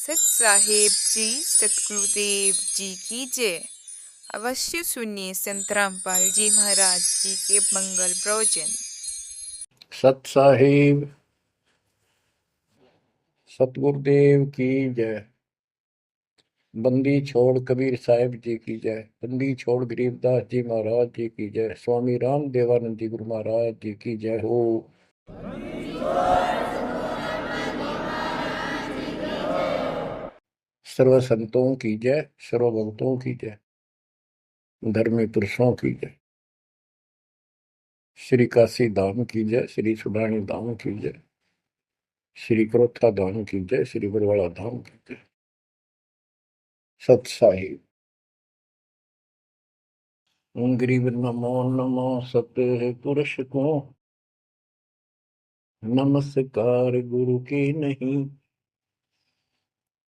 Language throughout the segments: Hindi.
सत साहेब जी, सतगुरुदेव जी की जय। अवश्य सुनिए संत रामपाल जी महाराज जी के मंगल प्रवचन। सत साहिब सतगुरुदेव की जय। बंदी छोड़ कबीर साहिब जी की जय। बंदी छोड़ गरीबदास जी महाराज जी की जय। स्वामी राम देवानंद जी गुरु महाराज जी की जय हो। सर्व संतों की जय, सर्व भक्तों की जय, धर्मी पुरुषों की जय। श्री काशी धाम की जय, श्री सुडानी धाम की जय, श्री क्रोथा धाम की जय, श्री बरवाड़ा धाम की जय। सत साहिब गरीब नमो नमो सत पुरुष को, नमस्कार गुरु की नहीं।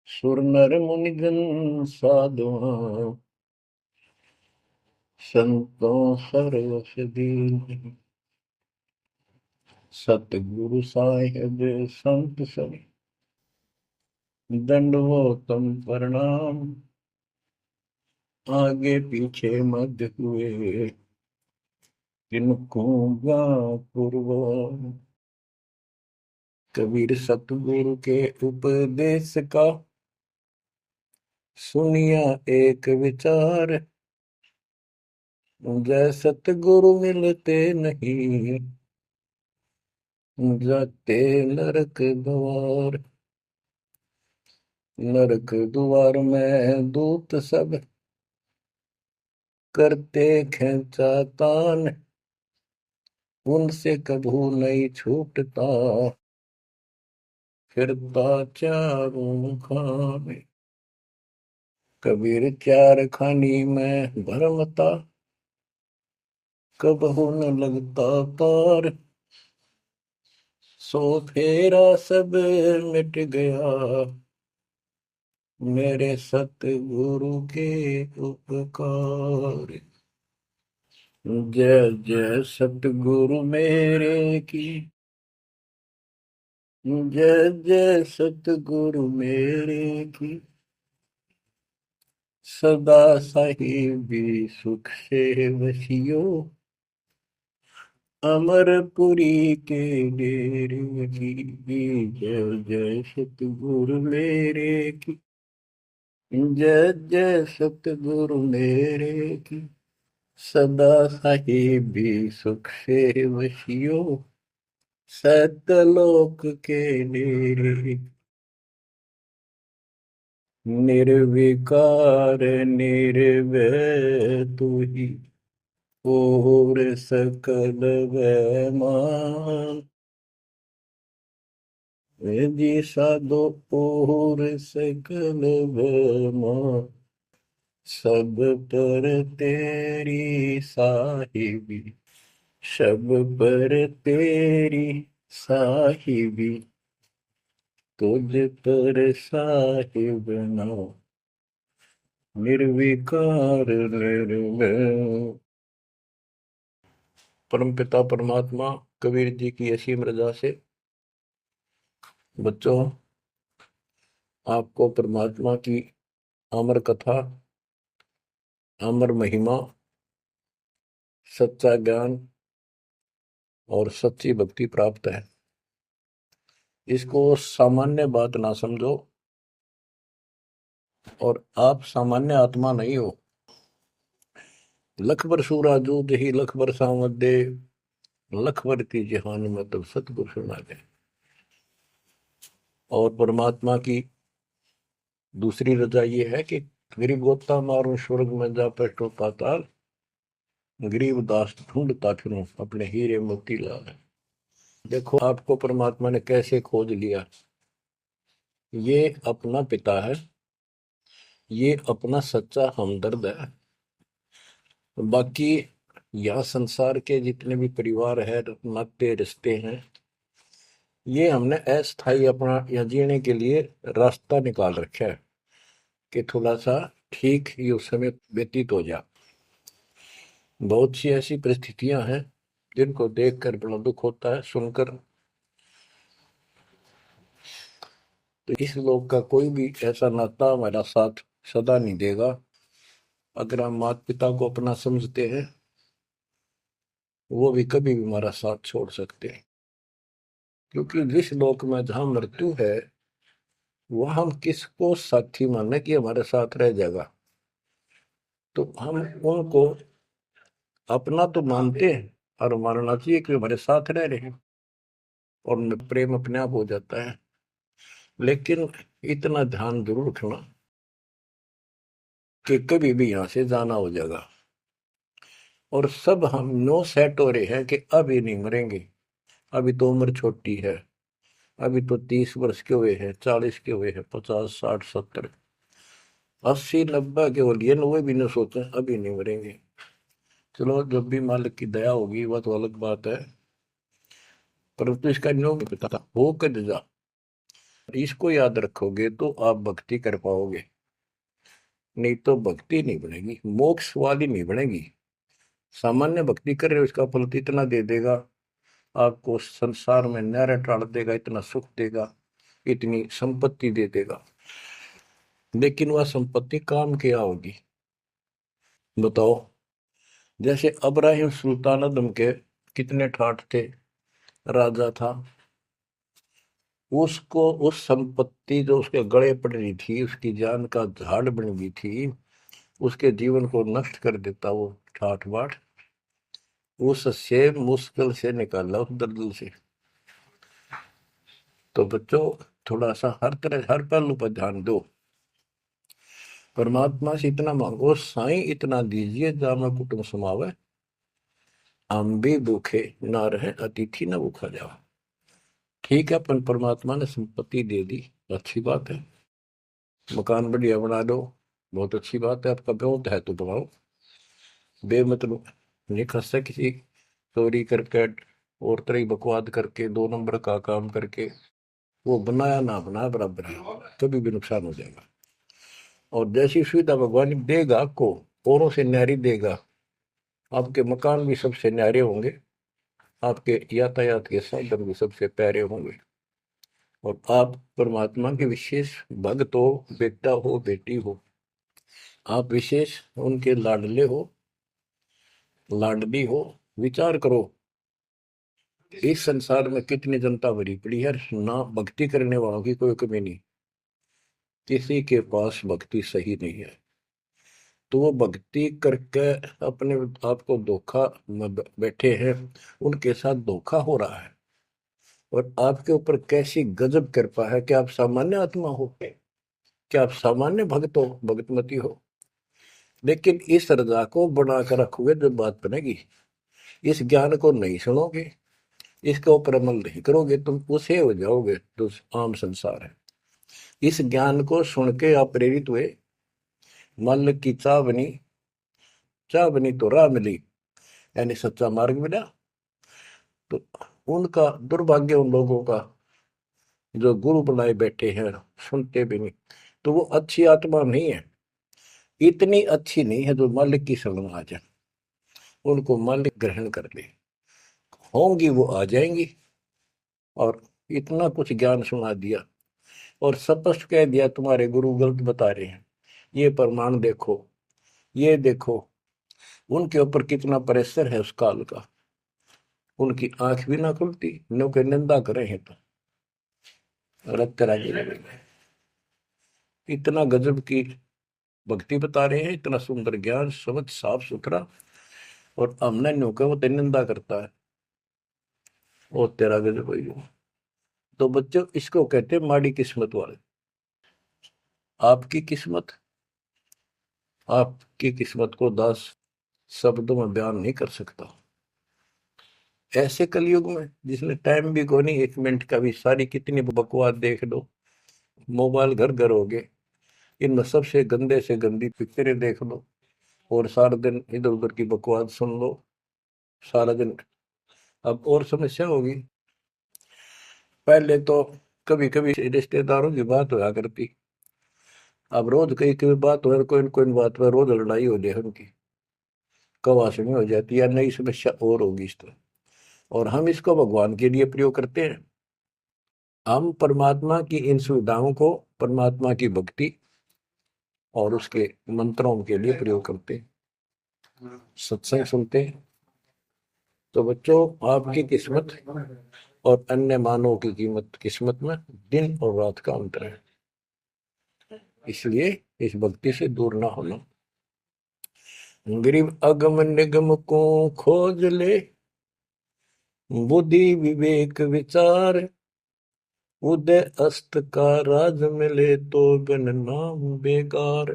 सुर नर मुनिजन साधुआ, संतों सरस दीन। सतगुरु साहिब संत सब, दंडवतम प्रणाम। आगे पीछे मध्य हुए, इनको पूर्व। कबीर सतगुरु के उपदेश का, सुनिया एक विचार। जय सतगुरु मिलते नहीं, जाते नरक द्वार। नरक द्वार में दूत सब, करते खेचा तान। उनसे कभू नहीं छूटता, फिरता चारों खाने। कबीर चार खानी में भरमता, कबहू न लगता पार। सो फेरा सब मिट गया, मेरे सतगुरु के उपकार। जय जय सतगुरु मेरे की, जय जय सतगुरु मेरे की। सदा साहिबी सुख से वसियो, अमरपुरी के डेरे की। जय जय सतगुरु मेरे की, जय जय सतगुरु मेरे की। सदा साहिबी सुख से वसियो, सतलोक के डेरे। निर्विकार निर्भय तू ही, और सकल वैमान। जी साधो और सकल वैमान। सब पर तेरी साहिबी, सब पर तेरी साहिबी। तुझ पर साहिब नाम, निर्विकार निर्भय। परमपिता परमात्मा कबीर जी की असीम रजा से बच्चों, आपको परमात्मा की अमर कथा, अमर महिमा, सच्चा ज्ञान और सच्ची भक्ति प्राप्त है। इसको सामान्य बात ना समझो, और आप सामान्य आत्मा नहीं हो। लख बर सूरा जूद ही लख बर सामद दे, लख बर की जहान में तब सतगुरु सुना दे। और परमात्मा की दूसरी रजा ये है कि गरीब गोता मारू स्वर्ग में जा पेटो पाताल। गरीब दास ढूंढता फिरूं अपने हीरे मोती लाल। देखो आपको परमात्मा ने कैसे खोज लिया। ये अपना पिता है, ये अपना सच्चा हमदर्द है। बाकी यह संसार के जितने भी परिवार है, नाते रिश्ते हैं, ये हमने अस्थाई अपना या जीने के लिए रास्ता निकाल रखा है कि थोड़ा सा ठीक ये उस समय व्यतीत हो जा। बहुत सी ऐसी परिस्थितियां हैं जिनको देखकर बड़ा दुख होता है सुनकर। तो इस लोक का कोई भी ऐसा नाता हमारा साथ सदा नहीं देगा। अगर हम माता पिता को अपना समझते हैं, वो भी कभी भी हमारा साथ छोड़ सकते हैं। क्योंकि जिस लोक में जहां मृत्यु है, वह हम किसको साथी माने कि हमारे साथ रह जाएगा। तो हम उनको अपना तो मानते हैं और मानना चाहिए कि हमारे साथ रह रहे हैं, और उनमें प्रेम अपने आप हो जाता है। लेकिन इतना ध्यान जरूर रखना कि कभी भी यहां से जाना हो जाएगा। और सब हम नो सेट हो रहे हैं कि अभी नहीं मरेंगे, अभी तो उम्र छोटी है, अभी तो 30 वर्ष के हुए हैं, 40 के हुए हैं, 50 60 70 80 90 के हो लिए, वो भी न सोचे अभी नहीं मरेंगे। चलो, जब भी मालिक की दया होगी वह तो अलग बात है, परंतु इसका नियम नहीं पता था हो कद जा। इसको याद रखोगे तो आप भक्ति कर पाओगे, नहीं तो भक्ति नहीं बनेगी, मोक्ष वाली नहीं बनेगी। सामान्य भक्ति कर रहे हो, इसका फल तो इतना दे देगा, आपको संसार में न्यारा टाल देगा, इतना सुख देगा, इतनी संपत्ति दे देगा। लेकिन वह संपत्ति काम क्या होगी, बताओ। जैसे अब्राहिम सुल्तानदम के कितने ठाठ थे, राजा था, उसको उस संपत्ति जो उसके गले पड़ रही थी, उसकी जान का झाड़ बन गई थी, उसके जीवन को नष्ट कर देता वो ठाठ बाट, उससे मुश्किल से निकाला उस दलदल से। तो बच्चों, थोड़ा सा हर तरह हर पहलू पर ध्यान दो। परमात्मा से इतना मांगो, साईं इतना दीजिए जामा कुटुंब समावे, हम भी भूखे ना रहे, अतिथि न भूखा जाओ। ठीक है, अपन परमात्मा ने संपत्ति दे दी, अच्छी बात है, मकान बढ़िया बना दो, बहुत अच्छी बात है, आपका ब्योत है तो बनाओ, बेमतलब नहीं खसता किसी चोरी करके और तरह बकवाद करके 2 नंबर का काम करके, वो बनाया ना बनाया बराबर है, कभी भी नुकसान हो जाएगा। और जैसी सुविधा भगवान देगा आपको, औरों से न्यारी देगा, आपके मकान भी सबसे न्यारे होंगे, आपके यातायात के साधन भी सबसे प्यारे होंगे, और आप परमात्मा के विशेष भक्त हो, बेटा हो बेटी हो, आप विशेष उनके लाडले हो, लाडली हो। विचार करो, इस संसार में कितनी जनता भरी पड़ी है, ना भक्ति करने वालों की कोई कमी नहीं, किसी के पास भक्ति सही नहीं है। तो वो भक्ति करके अपने आप को धोखा में बैठे हैं, उनके साथ धोखा हो रहा है। और आपके ऊपर कैसी गजब कृपा है कि आप सामान्य आत्मा हो, क्या आप सामान्य भक्त हो, भगतमती हो। लेकिन इस रजा को बनाकर रखोगे, जब बात बनेगी, इस ज्ञान को नहीं सुनोगे, इसके ऊपर अमल नहीं करोगे, तुम उसे हो जाओगे जो आम संसार है। इस ज्ञान को सुन के आप प्रेरित हुए, मन की चाह बनी तो राह मिली, यानी सच्चा मार्ग मिला। तो उनका दुर्भाग्य उन लोगों का जो गुरु बनाए बैठे हैं, सुनते भी नहीं। तो वो अच्छी आत्मा नहीं है, इतनी अच्छी नहीं है जो मालिक की शरण में आ जाए, उनको मालिक ग्रहण कर ले, होंगी वो आ जाएंगी। और इतना कुछ ज्ञान सुना दिया और स्पष्ट कह दिया तुम्हारे गुरु गलत बता रहे हैं, ये प्रमाण देखो, ये देखो। उनके ऊपर कितना प्रेशर है उस काल का, उनकी आंख भी ना खुलती, नो के निंदा करे हैं तो रक्त राजी लगेगा। इतना गजब की भक्ति बता रहे हैं, इतना सुंदर ज्ञान, समझ साफ सुथरा, और हमने न्यू का वो तेरी निंदा करता है, वो तेरा गजब भाई। तो बच्चों, इसको कहते हैं माड़ी किस्मत वाले। आपकी किस्मत, आपकी किस्मत को 10 शब्दों में बयान नहीं कर सकता। ऐसे कलयुग में जिसने टाइम भी को नहीं, 1 मिनट का भी, सारी कितनी बकवास देख लो, मोबाइल घर घर हो गए, इनमें सबसे गंदे से गंदी पिक्चरें देख लो, और सारा दिन इधर उधर की बकवास सुन लो सारा दिन। अब और समस्या होगी, पहले तो कभी कभी रिश्तेदारों की बात होया करती, अब रोज कई कई बात हो, कोई न कोई बात पर रोज लड़ाई हो जाए उनकी, कवासनी हो जाती है, नई समस्या और होगी इस तरह। और हम इसको भगवान के लिए प्रयोग करते हैं। हम परमात्मा की इन सुविधाओं को परमात्मा की भक्ति और उसके मंत्रों के लिए प्रयोग करते हैं, सत्संग सुनते हैं। तो बच्चों, आपकी किस्मत और अन्य मानव की किस्मत में दिन और रात का अंतर है, इसलिए इस भक्ति से दूर ना होना। गरीब अगम निगम को खोज ले, बुद्धि विवेक विचार, उदय अस्त का राज मिले तो बिन नाम बेगार।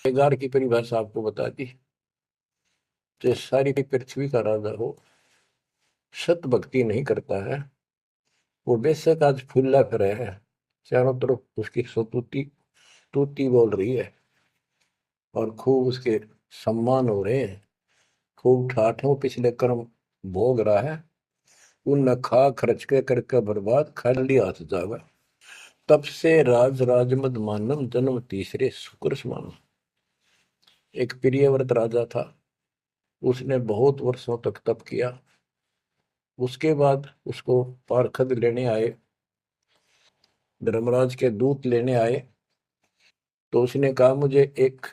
बेगार की परिभाषा आपको बता दी। तो सारी पृथ्वी का राजा हो, सत भक्ति नहीं करता है, वो बेशक आज फूला फिरे है, चारों तरफ उसकी सतुति तूती बोल रही है और खूब उसके सम्मान हो रहे हैं, खूब ठाठों पिछले कर्म भोग रहा है, उन खा खर्च के करके बर्बाद, खाली हाथ जागा। तब से राज राजमद मानम, जन्म तीसरे शुक्र समान। एक प्रियव्रत राजा था, उसने बहुत वर्षों तक तप किया। उसके बाद उसको पारखद लेने आए, धर्मराज के दूत लेने आए। तो उसने कहा, मुझे एक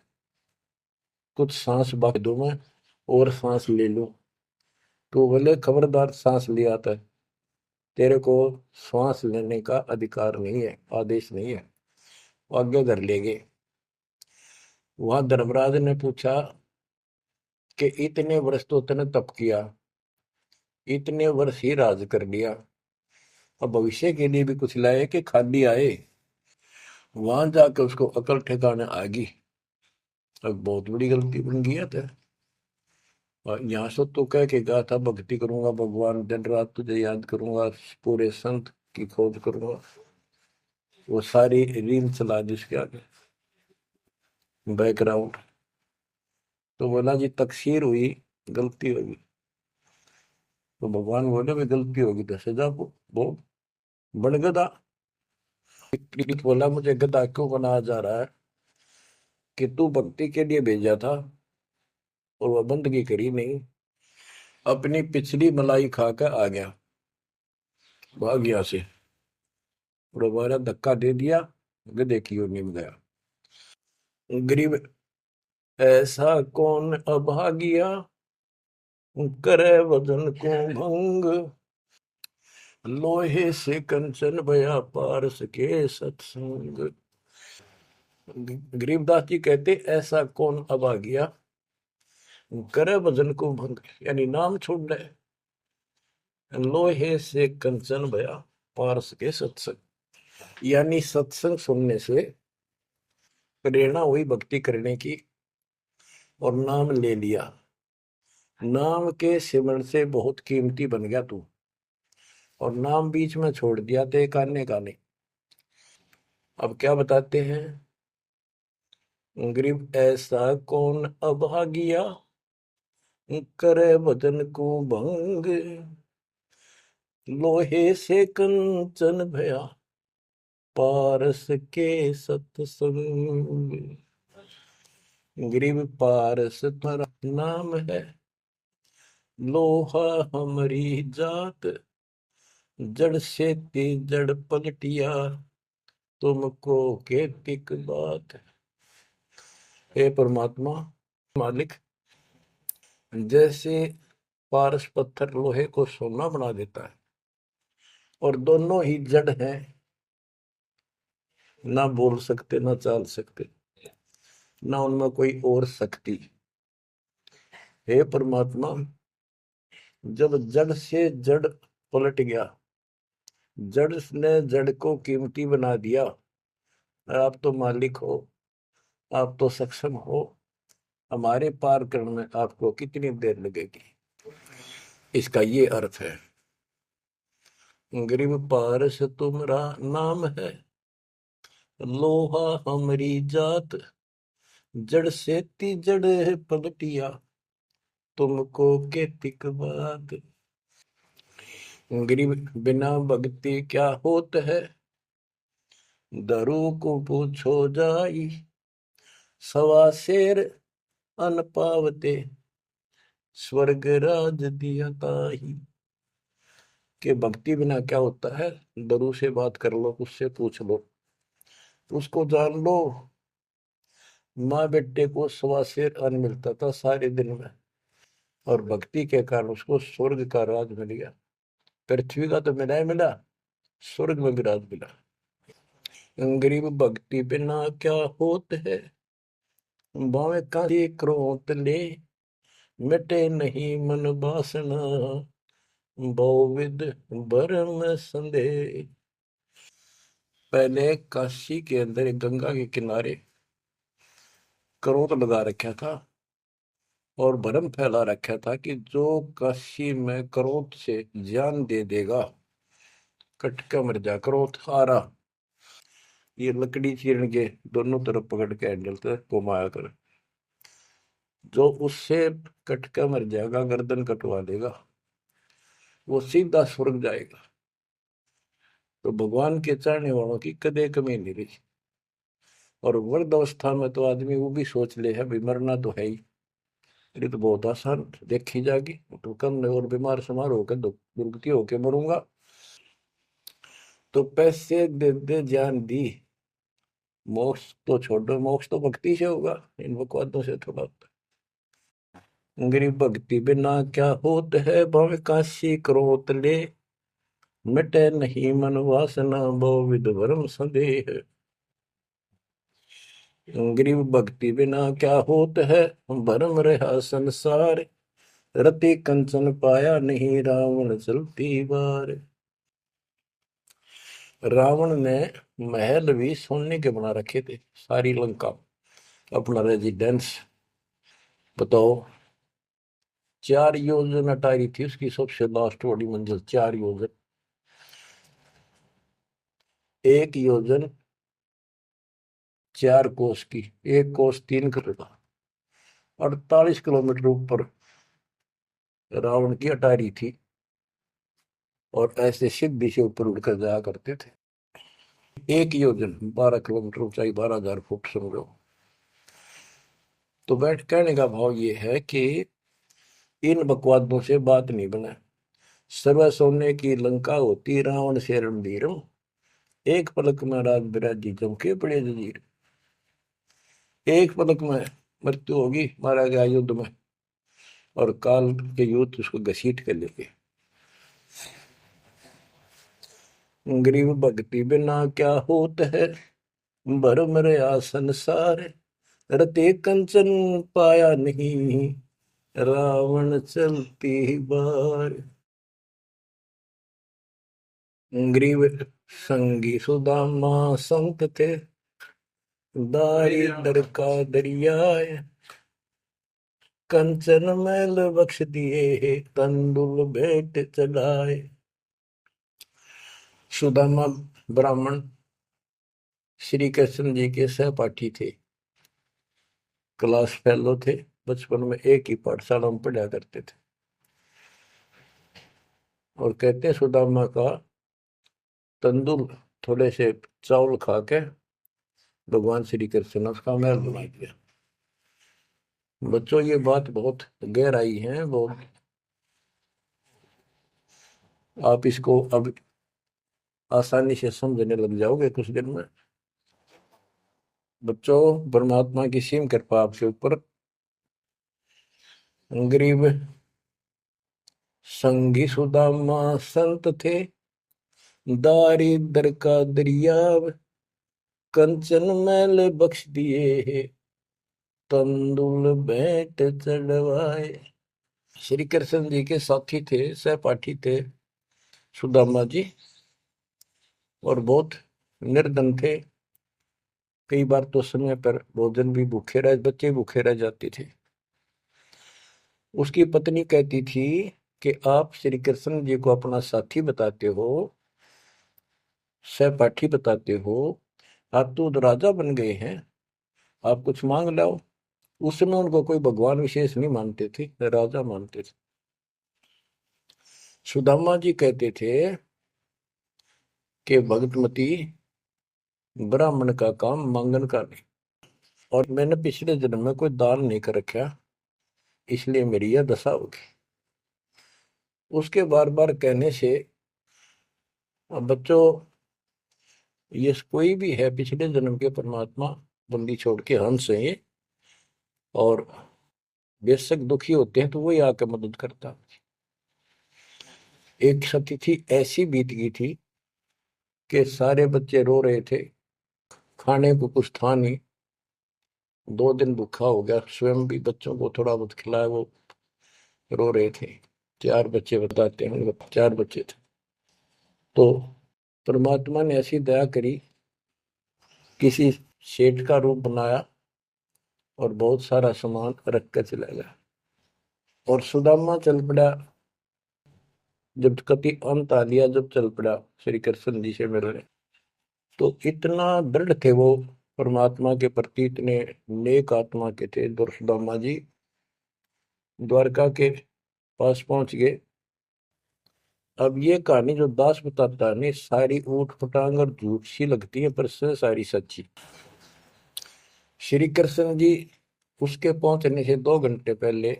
कुछ सांस बाकी दो, मैं और सांस ले लूं। तो बोले, खबरदार, सांस लिया था, तेरे को श्वास लेने का अधिकार नहीं है, आदेश नहीं है। वो आगे धर ले गए। वहां धर्मराज ने पूछा कि इतने वर्ष तो तूने तप किया, इतने वर्ष ही राज कर लिया, अब भविष्य के लिए भी कुछ लाए कि खाली आए। वहां जाकर उसको अकल ठिकाने आ गई, अब बहुत बड़ी गलती बन गई है। और यहाँ से तो कह के गया था, भक्ति करूंगा भगवान, दिन रात तुझे याद करूंगा, पूरे संत की खोज करूंगा। वो सारी रील चला दी उसके आगे, बैकग्राउंड। तो बोला, जी तकसीर हुई, गलती होगी। तो भगवान बोले, भी गलती होगी तो सजा वो बन गधा। बोला, मुझे गधा क्यों बनाया जा रहा है कि तू भक्ति के लिए भेजा था और वह बंदगी करी नहीं, अपनी पिछली मलाई खाकर आ गया, भाग गया से, और हमारा धक्का दे दिया, गधे की ओर निम गया। गरीब ऐसा कौन अभागिया, करे वजन को भंग, लोहे से कंचन भया पारस के सत्संग। गरीबदास जी कहते, ऐसा कौन अभागिया, करे भजन को भंग, यानी नाम छोड़ दे, लोहे से कंचन भया पारस के सत्संग, यानी सत्संग सुनने से प्रेरणा हुई भक्ति करने की और नाम ले लिया। नाम के सिमरण से बहुत कीमती बन गया तू, और नाम बीच में छोड़ दिया ते काने काने। अब क्या बताते हैं, गरीब ऐसा कौन अभागिया, करे भजन को भंग, लोहे से कंचन भया पारस के सत्संग। गरीब पारस तुम्हारा नाम है, लोहा हमारी जात, जड़ से ती जड़ पलटिया, तुमको केतिक बात। हे परमात्मा मालिक, जैसे पारस पत्थर लोहे को सोना बना देता है, और दोनों ही जड़ हैं, ना बोल सकते ना चाल सकते, ना उनमें कोई और शक्ति। हे परमात्मा, जब जड़ से जड़ पलट गया, जड़ ने जड़ को कीमती बना दिया, आप तो मालिक हो, आप तो सक्षम हो, हमारे पार करने में आपको कितनी देर लगेगी। इसका ये अर्थ है, गरीब पारस तुम्हारा नाम है, लोहा हमारी जात, जड़ से ती जड़ है पलटिया, तुमको केतिक बात। गरीब बिना भक्ति क्या होत है, दरू को पूछो जाई, सवा शेर अन पावते, स्वर्ग राज दिया ताही। कि भक्ति बिना क्या होता है। गुरु से बात कर लो, उससे पूछ लो, उसको जान लो। माँ बेटे को 1.25 अन्न मिलता था सारे दिन में, और भक्ति के कारण उसको स्वर्ग का राज मिल गया। पृथ्वी का तो मिला ही मिला, स्वर्ग में भी राज मिला। गरीब भक्ति बिना क्या होत है, बावे का क्रोध ले, मिटे नहीं मन वासना, बहुविध भरम संदेह। पहले काशी के अंदर एक गंगा के किनारे क्रोध लगा रखा था और भरम फैला रखा था कि जो काशी में क्रोध से जान दे देगा, कटका मर जा। क्रोध आ रहा, ये लकड़ी चीरन के दोनों तरफ पकड़ के हैंडल से घुमाया कर, जो उससे कटका मर जाएगा, गर्दन कटवा देगा, वो सीधा स्वर्ग जाएगा। तो भगवान के चाहने वालों की कदे कमी नहीं रही। और वृद्ध अवस्था में तो आदमी वो भी सोच ले है भी मरना तो है ही, ये तो बहुत आसान देखी जाएगी, तो कम और बीमार समार होकर दुर्गति होके मरूंगा। तो पैसे दे दे जान दी, मोक्ष तो छोड़ो, मोक्ष तो भक्ति से होगा, इन बकवादों से थोड़ा होता है। गरीब भक्ति बिना क्या होत है, भावे काशी क्रोत ले, मिटे नहीं मन वासना, बहुविध भरम संदेह। गरीब भक्ति बिना क्या होत है, भरम रहा संसार, रति कंचन पाया नहीं, रावण चलती बार। रावण ने महल भी सोने के बना रखे थे, सारी लंका अपना रेजिडेंस। बताओ, 4 योजन अटारी थी उसकी सबसे लास्ट वाली मंजिल, 4 योजन। 1 योजन 4 कोस की, 1 कोस 3 किलोमीटर, 48 किलोमीटर ऊपर रावण की अटारी थी, और ऐसे सीधी से ऊपर उड़कर जाया करते थे। 1 योजन 12 किलोमीटर ऊंचाई, 12,000 फुट समझो। तो बैठ कहने का भाव ये है कि इन बकवादों से बात नहीं बना। सर्व सोने की लंका होती, रावण से रणधीरम, एक पलक में राज बिराजी चमके पड़े जजीर। एक पलक में मृत्यु होगी, मारा गया युद्ध में, और काल के युद्ध उसको घसीट कर लेंगे। गरीब भक्ति बिना क्या होत है, भरम रया संसार, रते कंचन पाया नहीं, रावण चलती बार। गरीब संगी सुदामा संत थे, दारिद्र का दरियाए, कंचन मैल बख्श दिए, तंदुल भेंट चढ़ाए। सुदामा ब्राह्मण श्री कृष्ण जी के सहपाठी थे, क्लास फेलो थे, बचपन में एक ही पाठशाला में पढ़ा करते थे। और कहते सुदामा का तंदुल थोड़े से चावल खा के भगवान श्री कृष्ण ने उसका महल बना दिया। बच्चों, ये बात बहुत गहराई है, बहुत आप इसको अब आसानी से समझने लग जाओगे कुछ दिन में। बच्चों, परमात्मा की सीम कृपा आपके ऊपर। गरीब संगी सुदामा संत थे, दारिद्र का दरिया, कंचन मैल बख्श दिए, तंदुल भेंट चढ़वाए। श्री कृष्ण जी के साथी थे, सहपाठी थे सुदामा जी, और बहुत निर्धन थे। कई बार तो समय पर भोजन भी भूखे रह, बच्चे भूखे रह जाते थे। उसकी पत्नी कहती थी कि आप श्री कृष्ण जी को अपना साथी बताते हो, सहपाठी बताते हो, आप तो राजा बन गए हैं, आप कुछ मांग लाओ। उस समय उनको कोई भगवान विशेष नहीं मानते थे, राजा मानते थे। सुदामा जी कहते थे कि भगतमती, ब्राह्मण का काम मांगन का नहीं, और मैंने पिछले जन्म में कोई दान नहीं कर रखा, इसलिए मेरी यह दशा होगी। उसके बार बार कहने से अब बच्चों, ये कोई भी है पिछले जन्म के परमात्मा बंदी छोड़ के हंस है ये, और बेशक दुखी होते हैं तो वही आके मदद करता। एक सती थी, ऐसी बीत गई थी कि सारे बच्चे रो रहे थे, खाने को कुछ था नहीं, 2 दिन भूखा हो गया, स्वयं भी बच्चों को थोड़ा बहुत खिलाया, वो रो रहे थे। 4 बच्चे बताते हैं, 4 बच्चे थे। तो परमात्मा ने ऐसी दया करी, किसी सेठ का रूप बनाया और बहुत सारा सामान रख कर चला गया। और सुदामा चल पड़ा, जब कति अंत आ लिया, जब चल पड़ा श्री कृष्ण जी से मिलने, तो इतना दृढ़ थे वो परमात्मा के प्रति, इतने नेक आत्मा के थे दुर्सुदामा जी। द्वारका के पास पहुंच गए। अब ये कहानी जो दास बताता है नहीं, सारी ऊट पटांग और झूठ सी लगती है, पर से सारी सच्ची। श्री कृष्ण जी उसके पहुंचने से 2 घंटे पहले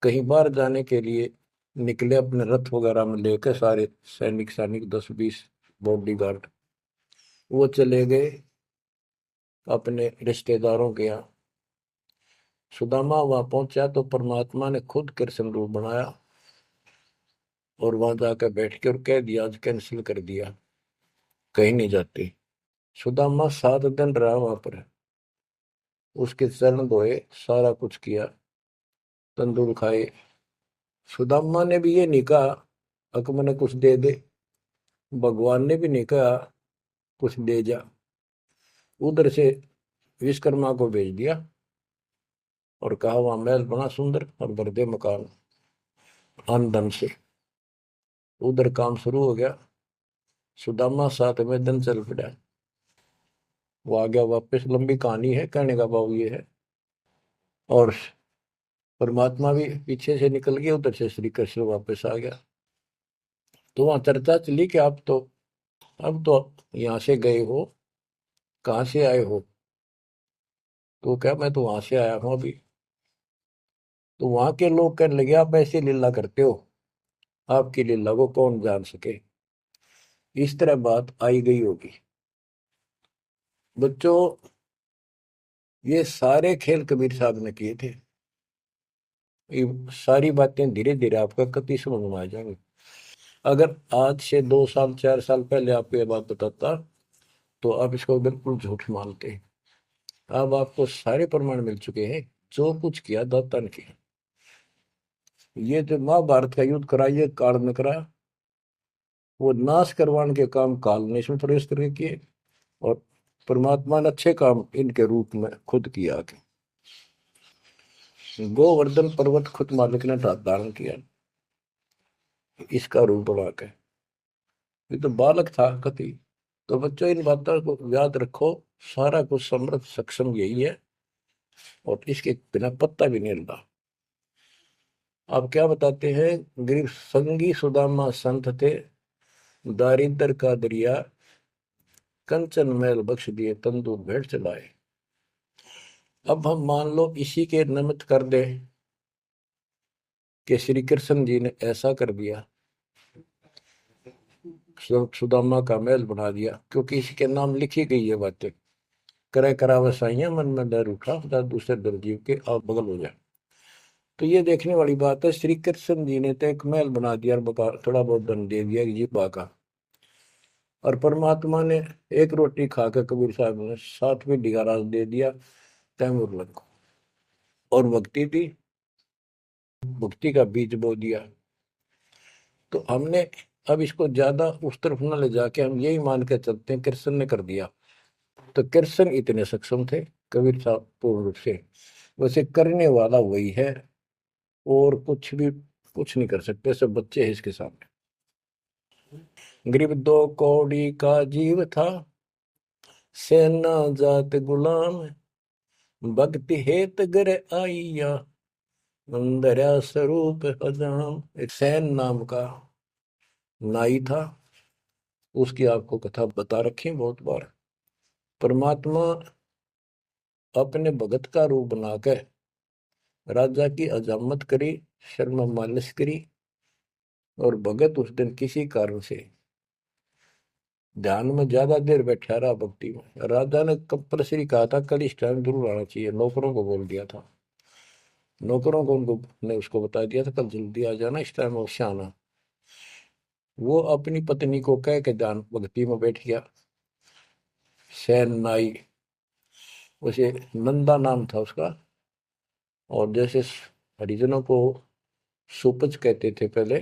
कहीं बाहर जाने के लिए निकले, अपने रथ वगैरह में लेकर सारे सैनिक सैनिक 10-20 बॉडी गार्ड। वो चले गए अपने रिश्तेदारों के यहाँ। सुदामा वहां पहुंचा तो परमात्मा ने खुद कृष्ण रूप बनाया और वहां जाकर बैठ के और कह दिया, आज कैंसिल कर दिया, कहीं नहीं जाते। सुदामा 7 दिन रहा वहां पर, उसके चरण धोए, सारा कुछ किया, तंदूर खाए। सुदामा ने भी ये नहीं कहा अक मैंने कुछ दे दे, भगवान ने भी नहीं कहा कुछ दे जा। उधर से विश्वकर्मा को भेज दिया और कहा वहां महल बना सुंदर और भर दे मकान आमदन से। उधर काम शुरू हो गया। सुदामा 7वें दिन चल पड़ा। वो आ गया वापस, लंबी कहानी है, कहने का भाव ये है। और परमात्मा भी पीछे से निकल गया, उधर से श्री कृष्ण वापस आ गया। तो वहां चर्चा चली कि आप तो अब तो यहाँ से गए हो, कहाँ से आए हो? तो क्या, मैं तो वहां से आया हूँ अभी। तो वहां के लोग कहने लगे, आप ऐसे लीला करते हो, आपकी लीला को कौन जान सके। इस तरह बात आई गई होगी। बच्चों, ये सारे खेल कबीर साहब ने किए थे। ये सारी बातें धीरे धीरे आपका कति समझ में आ जाएंगी। अगर आज से 2 साल 4 साल पहले आपको ये बात बताता तो आप इसको बिल्कुल झूठ मानते। अब आपको सारे प्रमाण मिल चुके हैं, जो कुछ किया दाता ने किया। ये जो महाभारत का युद्ध करा, ये काल में करा, वो नाश करवाने के काम काल ने इसमें प्रवेश करके किए, और परमात्मा ने अच्छे काम इनके रूप में खुद किया। गोवर्धन पर्वत खुद मालिक ने धारण किया इसका रूप बना के। ये तो बालक था कति। तो बच्चों, इन बातों को याद रखो, सारा कुछ समर्थ सक्षम यही है, और इसके बिना पत्ता भी नहीं हिलता। आप क्या बताते हैं, गरीब संगी सुदामा संत थे, दारिद्र का दरिया कंचन मैल बख्श दिए, तंदूर भेंट चलाए। अब हम मान लो इसी के निमित्त कर दे कि श्री कृष्ण जी ने ऐसा कर दिया, सुदामा का महल बना दिया, क्योंकि इसके नाम लिखी गई है बातें। करे करा वसाइया मन में डर उठा, दूसरे दरजीव के आप बगल हो जाए। तो ये देखने वाली बात है। श्री कृष्ण जी ने तो एक महल बना दिया और थोड़ा बहुत दंड दे दिया जी का। और परमात्मा ने एक रोटी खाकर कबीर साहब ने 7वीं राज दे दिया तैमूर लग को, और भक्ति दी, भक्ति का बीज बो दिया। तो हमने अब इसको ज्यादा उस तरफ न ले जाके हम यही मान के चलते हैं कृष्ण ने कर दिया। तो कृष्ण इतने सक्षम थे, कबीर साहब पूर्ण रूप से। वैसे करने वाला वही है, और कुछ नहीं कर सकते, सब बच्चे हैं इसके सामने। गरीब 2 कौड़ी का जीव था, सेना जात गुलाम, भक्ति हेत गर आइया, मंदरा स्वरूप हजाम। एक सैन नाम का नाई था, उसकी आपको कथा बता रखी बहुत बार। परमात्मा अपने भगत का रूप बनाकर राजा की अजामत करी, शर्मा मालिश करी, और भगत उस दिन किसी कारण से ध्यान में ज्यादा देर बैठा रहा भक्ति में। राजा ने कंपल्सरी कहा था कल इस टाइम जरूर आना चाहिए, नौकरों को बोल दिया था। नौकरों को उनको ने उसको बता दिया था कल जल्दी आ जाना, इस टाइम अवश्य आना। वो अपनी पत्नी को कह के ध्यान भक्ति में बैठ गया। सैन नाई, उसे नंदा नाम था उसका। और जैसे हरिजनों को सुपच कहते थे पहले,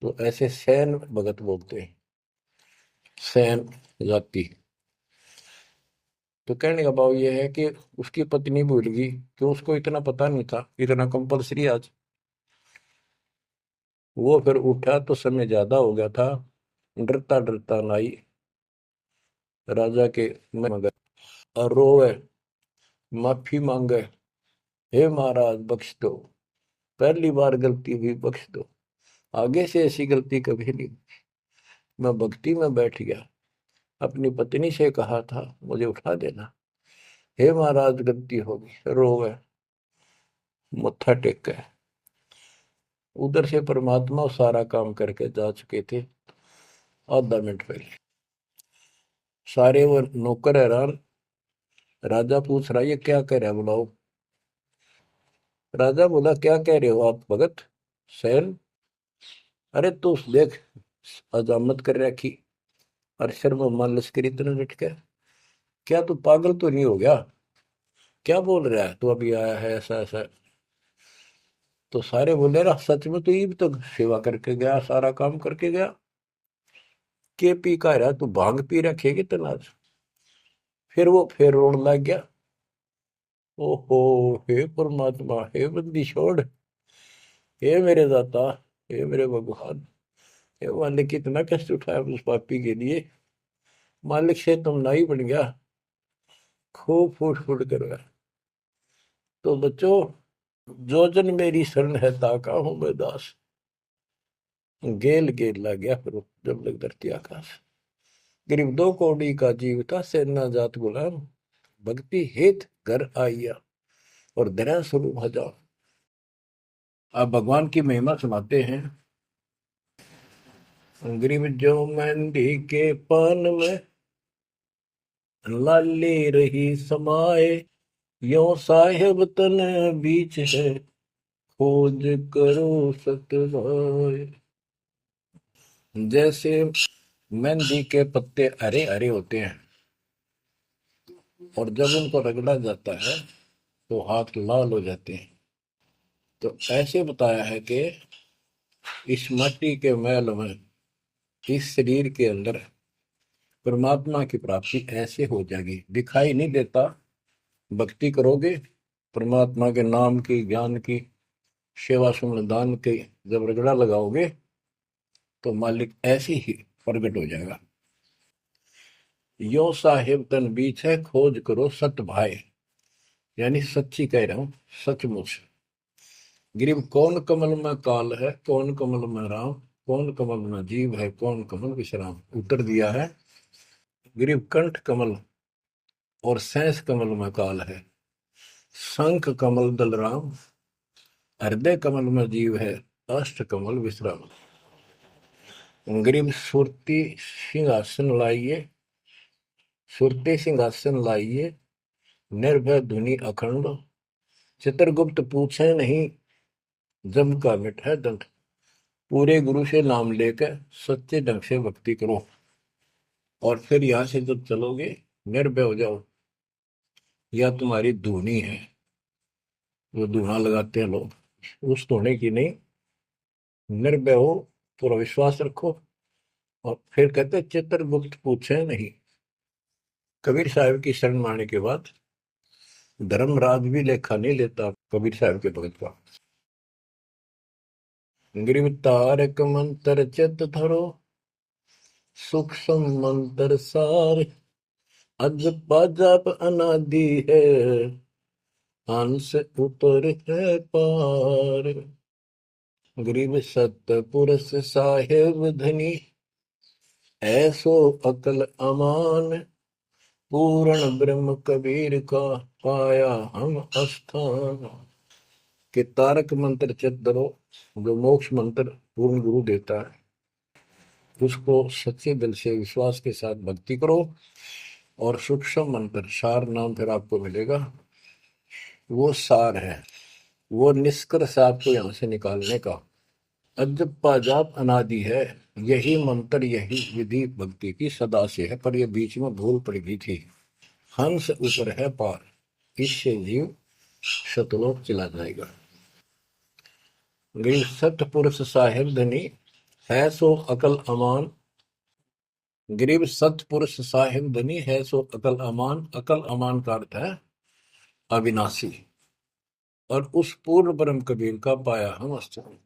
तो ऐसे सैन भगत बोलते हैं, सैन जाति। तो कहने का भाव ये है कि उसकी पत्नी भूल गई कि उसको इतना पता नहीं था, इतना कंपलसरी आज। वो फिर उठा तो समय ज्यादा हो गया था, डरता डरता नाई राजा के मगर और रोवे, माफी मांगे, हे महाराज बख्श दो, पहली बार गलती हुई बख्श दो, आगे से ऐसी गलती कभी नहीं। मैं भक्ति में बैठ गया, अपनी पत्नी से कहा था मुझे उठा देना, हे महाराज गलती होगी, रोवे, मत्था टेक गए। उधर से परमात्मा सारा काम करके जा चुके थे आधा मिनट पहले। सारे वो नौकर हैरान। राजा पूछ रहा ये क्या कह रहा है, बुलाओ। राजा बोला क्या कह रहे हो आप भगत सैन। अरे तू देख, अजामत कर रखी, अरशर में मान लश्करी इतना डट के, क्या तू पागल तो नहीं हो गया, क्या बोल रहा है तू अभी आया है ऐसा ऐसा। तो सारे बोले रहा सच में तू ये भी तो सेवा करके गया, सारा काम करके गया, के पी का रहा तू, भांग पी रखेगी तनाज। फिर रोने लग गया। ओहो, हे परमात्मा, हे बंदी छोड़, हे मेरे दाता, हे मेरे भगवान, हे मालिक कितना कष्ट उठाया उस पापी के लिए, मालिक से तुम ना ही बन गया, खूब फूट फूट कर गया। तो बच्चों, जो जन मेरी शरण है ताका हूं मैं दास, गेल गेल ला गया फिर जब लग धरती आकाश। गरीब दो कौड़ी का जीव था, सेना जात गुलाम, भक्ति हेत घर आइया और दया स्वरूप हजार। आप भगवान की महिमा सुनाते हैं। गरीब जो मेहंदी के पान में लाली रही समाए, यो साहेब तन बीच है, खोज करो सतवाए। जैसे मेहंदी के पत्ते हरे हरे होते हैं और जब उनको रगड़ा जाता है तो हाथ लाल हो जाते हैं, तो ऐसे बताया है कि इस माटी के मैल में, इस शरीर के अंदर परमात्मा की प्राप्ति ऐसे हो जाएगी, दिखाई नहीं देता। भक्ति करोगे, परमात्मा के नाम की, ज्ञान की, सेवा सुमन दान के जब रगड़ा लगाओगे तो मालिक ऐसे ही प्रकट हो जाएगा। यो साहेब तन बीच है, खोज करो सत भाई, यानी सच्ची कह रहा हूं, सचमुच। गिरीब कौन कमल में काल है, कौन कमल में राम, कौन कमल में जीव है, कौन कमल विश्राम। उत्तर दिया है, गिरीब कंठ कमल और सैंस कमल में काल है, शंख कमल दल राम, हृदय कमल में जीव है, अष्ट कमल विश्राम। गरीब सुरती सिंहासन लाइए, सुरते सिंहासन लाइए, निर्भय धुनि अखंड, चित्रगुप्त पूछे नहीं, जम का मिट है दंड। पूरे गुरु से नाम लेकर सच्चे ढंग से भक्ति करो, और फिर यहां से जब चलोगे निर्भय हो जाओ। या तुम्हारी धुनी है, वो धुना लगाते हैं लोग, उस धुने की नहीं, निर्भय हो, पूरा विश्वास रखो। और फिर कहते चित्रगुप्त पूछे नहीं। कबीर साहब की शरण माने के बाद धर्मराज भी लेखा नहीं लेता कबीर साहब के भगत का। गिरव तारक मंत्र चित धरो, सूक्ष्म मंत्र सार, अज पाजप अनादि है, हंस उतर है पार। गरीब सतपुरुष साहेब धनी, ऐसो अकल अमान, पूर्ण ब्रह्म कबीर का पाया हम स्थान। कि तारक मंत्र चित धरो, जो मोक्ष मंत्र पूर्ण गुरु देता है, उसको सच्चे दिल से विश्वास के साथ भक्ति करो और सूक्ष्म मंत्र सार नाम फिर आपको मिलेगा। वो सार है, वो निष्कर्ष आपको यहां से निकालने का। अजप्पा जाप अनादि है, यही मंत्र यही विधि भक्ति की सदा से है, पर ये बीच में भूल पड़ गई थी। हंस ऊपर है पार, इससे जीव सतलोक चला जाएगा। गिर सतपुरुष साहिब धनी है सो अकल अमान। गरीब सतपुरुष साहिब धनी है सो अकल अमान। अकल अमान का अर्थ है अविनाशी। और उस पूर्ण ब्रह्म कबीर का पाया हम स्थान,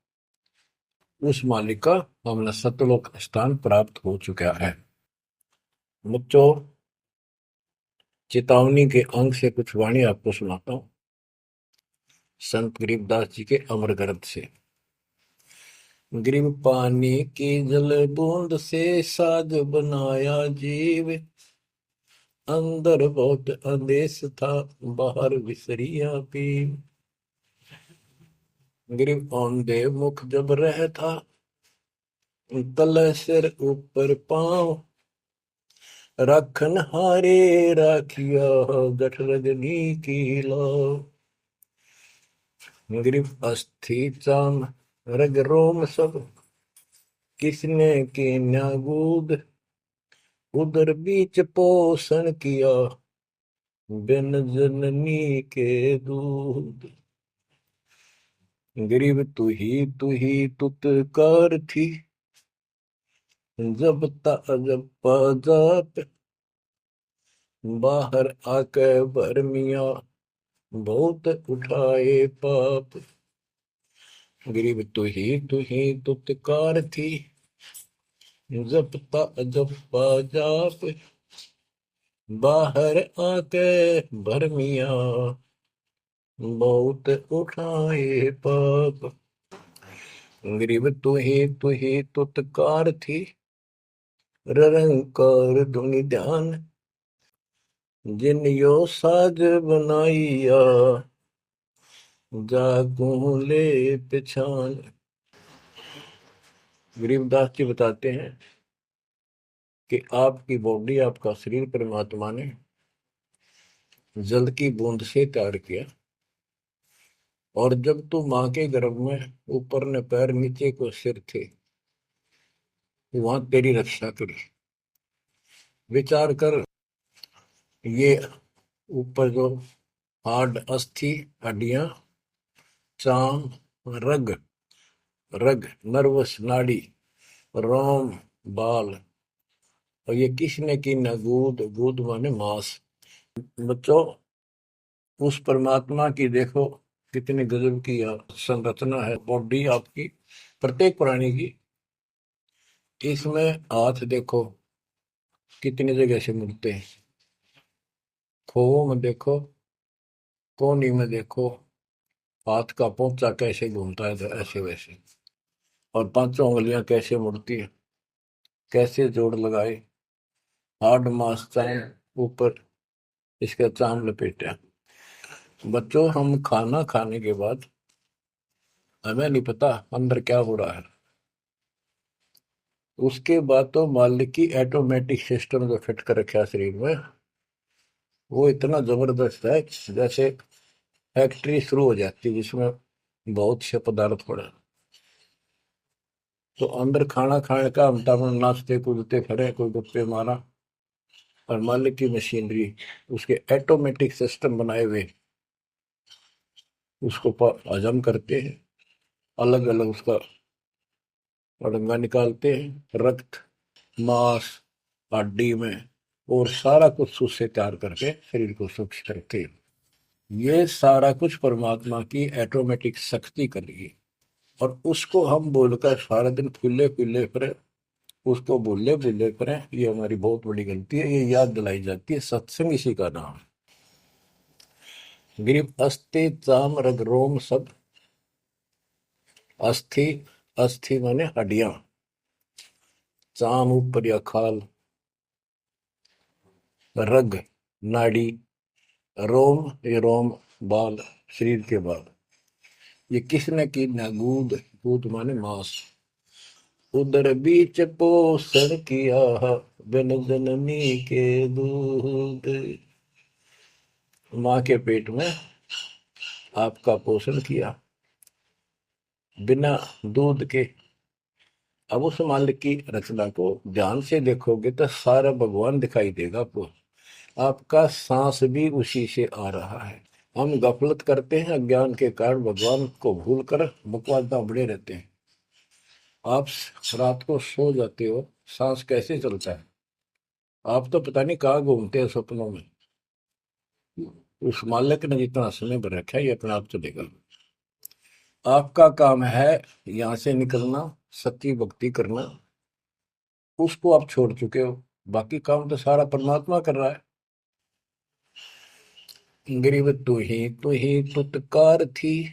उस मालिक का हमने सतलोक स्थान प्राप्त हो चुका है। बच्चों, चेतावनी के अंग से कुछ वाणी आपको सुनाता हूं संत गरीबदास जी के अमर ग्रंथ से। गरीब पानी की जल बूंद से साज बनाया जीव, अंदर बहुत अंदेश था बाहर विसरिया पीव। गरीब औंधे मुख जब रह था, तल सिर ऊपर पांव, राखन हारे राखिया जठ रजनी की लाओ। गरीब अस्थि चाम रग रोम सब, किसने की न्यागूद, उदर बीच पोषण किया बिन जननी के दूध। गरीब तू ही तुतकार थी, जब जब जाप, बाहर आके भरमिया बहुत उठाए पाप। गरीब तू ही तुतकार थी, जपता जपा जाप, बाहर आके भरमिया बहुत उठाए पाप। गरीब तू ही तुतकार थी, रंकार धुनि ध्यान, जिन यो साज बनाइया जागू ले पिछान। गरीबदास जी बताते हैं कि आपकी बॉडी, आपका शरीर परमात्मा ने जल की बूंद से तैयार किया, और जब तू माँ के गर्भ में ऊपर ने पैर नीचे को सिर थे, वहां तेरी रक्षा करी। विचार कर, ये ऊपर जो हार्ड अस्थि हड्डियां, चाम, रग रग नर्वस नाड़ी, रोम बाल, और ये किसने की न गूद, गूद माने मांस। बच्चों, उस परमात्मा की देखो कितनी गजब की संरचना है बॉडी आपकी, प्रत्येक प्राणी की। इसमें हाथ देखो कितनी जगह से मिलते हैं, खोओ में देखो, कोहनी में देखो, हाथ का पोंचा कैसे घूमता है, तो ऐसे वैसे। और पांचों उंगलियां कैसे मुड़ती है, कैसे जोड़ लगाए, हार्ड मास चाम ऊपर, इसका चाम लपेटा। बच्चों, हम खाना खाने के बाद हमें नहीं पता अंदर क्या हो रहा है। उसके बाद तो मालिक की ऑटोमेटिक सिस्टम जो फिट कर रखा है शरीर में, वो इतना जबरदस्त है, जैसे फैक्ट्री शुरू हो जाती है जिसमें बहुत से पदार्थ पड़े। तो अंदर खाना खाने का हम तमाम नाचते कूदते खड़े, कोई गप्पे मारा, और मालिक की मशीनरी उसके ऑटोमेटिक सिस्टम बनाए हुए उसको हजम करते हैं, अलग अलग उसका अड़ंगा निकालते हैं, रक्त मांस हड्डी में, और सारा कुछ उससे तैयार करके शरीर को स्वच्छ करते हैं। ये सारा कुछ परमात्मा की ऑटोमेटिक शक्ति कर रही है, और उसको हम बोलकर सारा दिन फूले फूले फिरे, उसको भूले भूले फिरे, ये हमारी बहुत बड़ी गलती है। ये याद दिलाई जाती है, सत्संग इसी का नाम है। गिरिप अस्थि चाम रग रोम सब, अस्थि, अस्थि माने हड्डियां, चाम ऊपर या खाल, रग नाड़ी, रोम ये रोम बाल, शरीर के बाल। ये किसने की ना, गूद, गूद माने मांस, उदर बीच पोषण किया, बिन जननी के दूध। माँ के पेट में आपका पोषण किया बिना दूध के। अब उस मालिक की रचना को ध्यान से देखोगे तो सारा भगवान दिखाई देगा आपको। आपका सांस भी उसी से आ रहा है। हम गफलत करते हैं अज्ञान के कारण, भगवान को भूलकर बकवास दाबड़े रहते हैं। आप रात को सो जाते हो, सांस कैसे चलता है? आप तो पता नहीं कहाँ घूमते हैं सपनों में। उस मालिक ने जितना समय भर रखा है ये अपने आप चलेगा। आपका काम है यहाँ से निकलना, सच्ची भक्ति करना। उसको आप छोड़ चुके हो, बाकी काम तो सारा परमात्मा कर रहा है। गरीब तू ही तुतकार थी,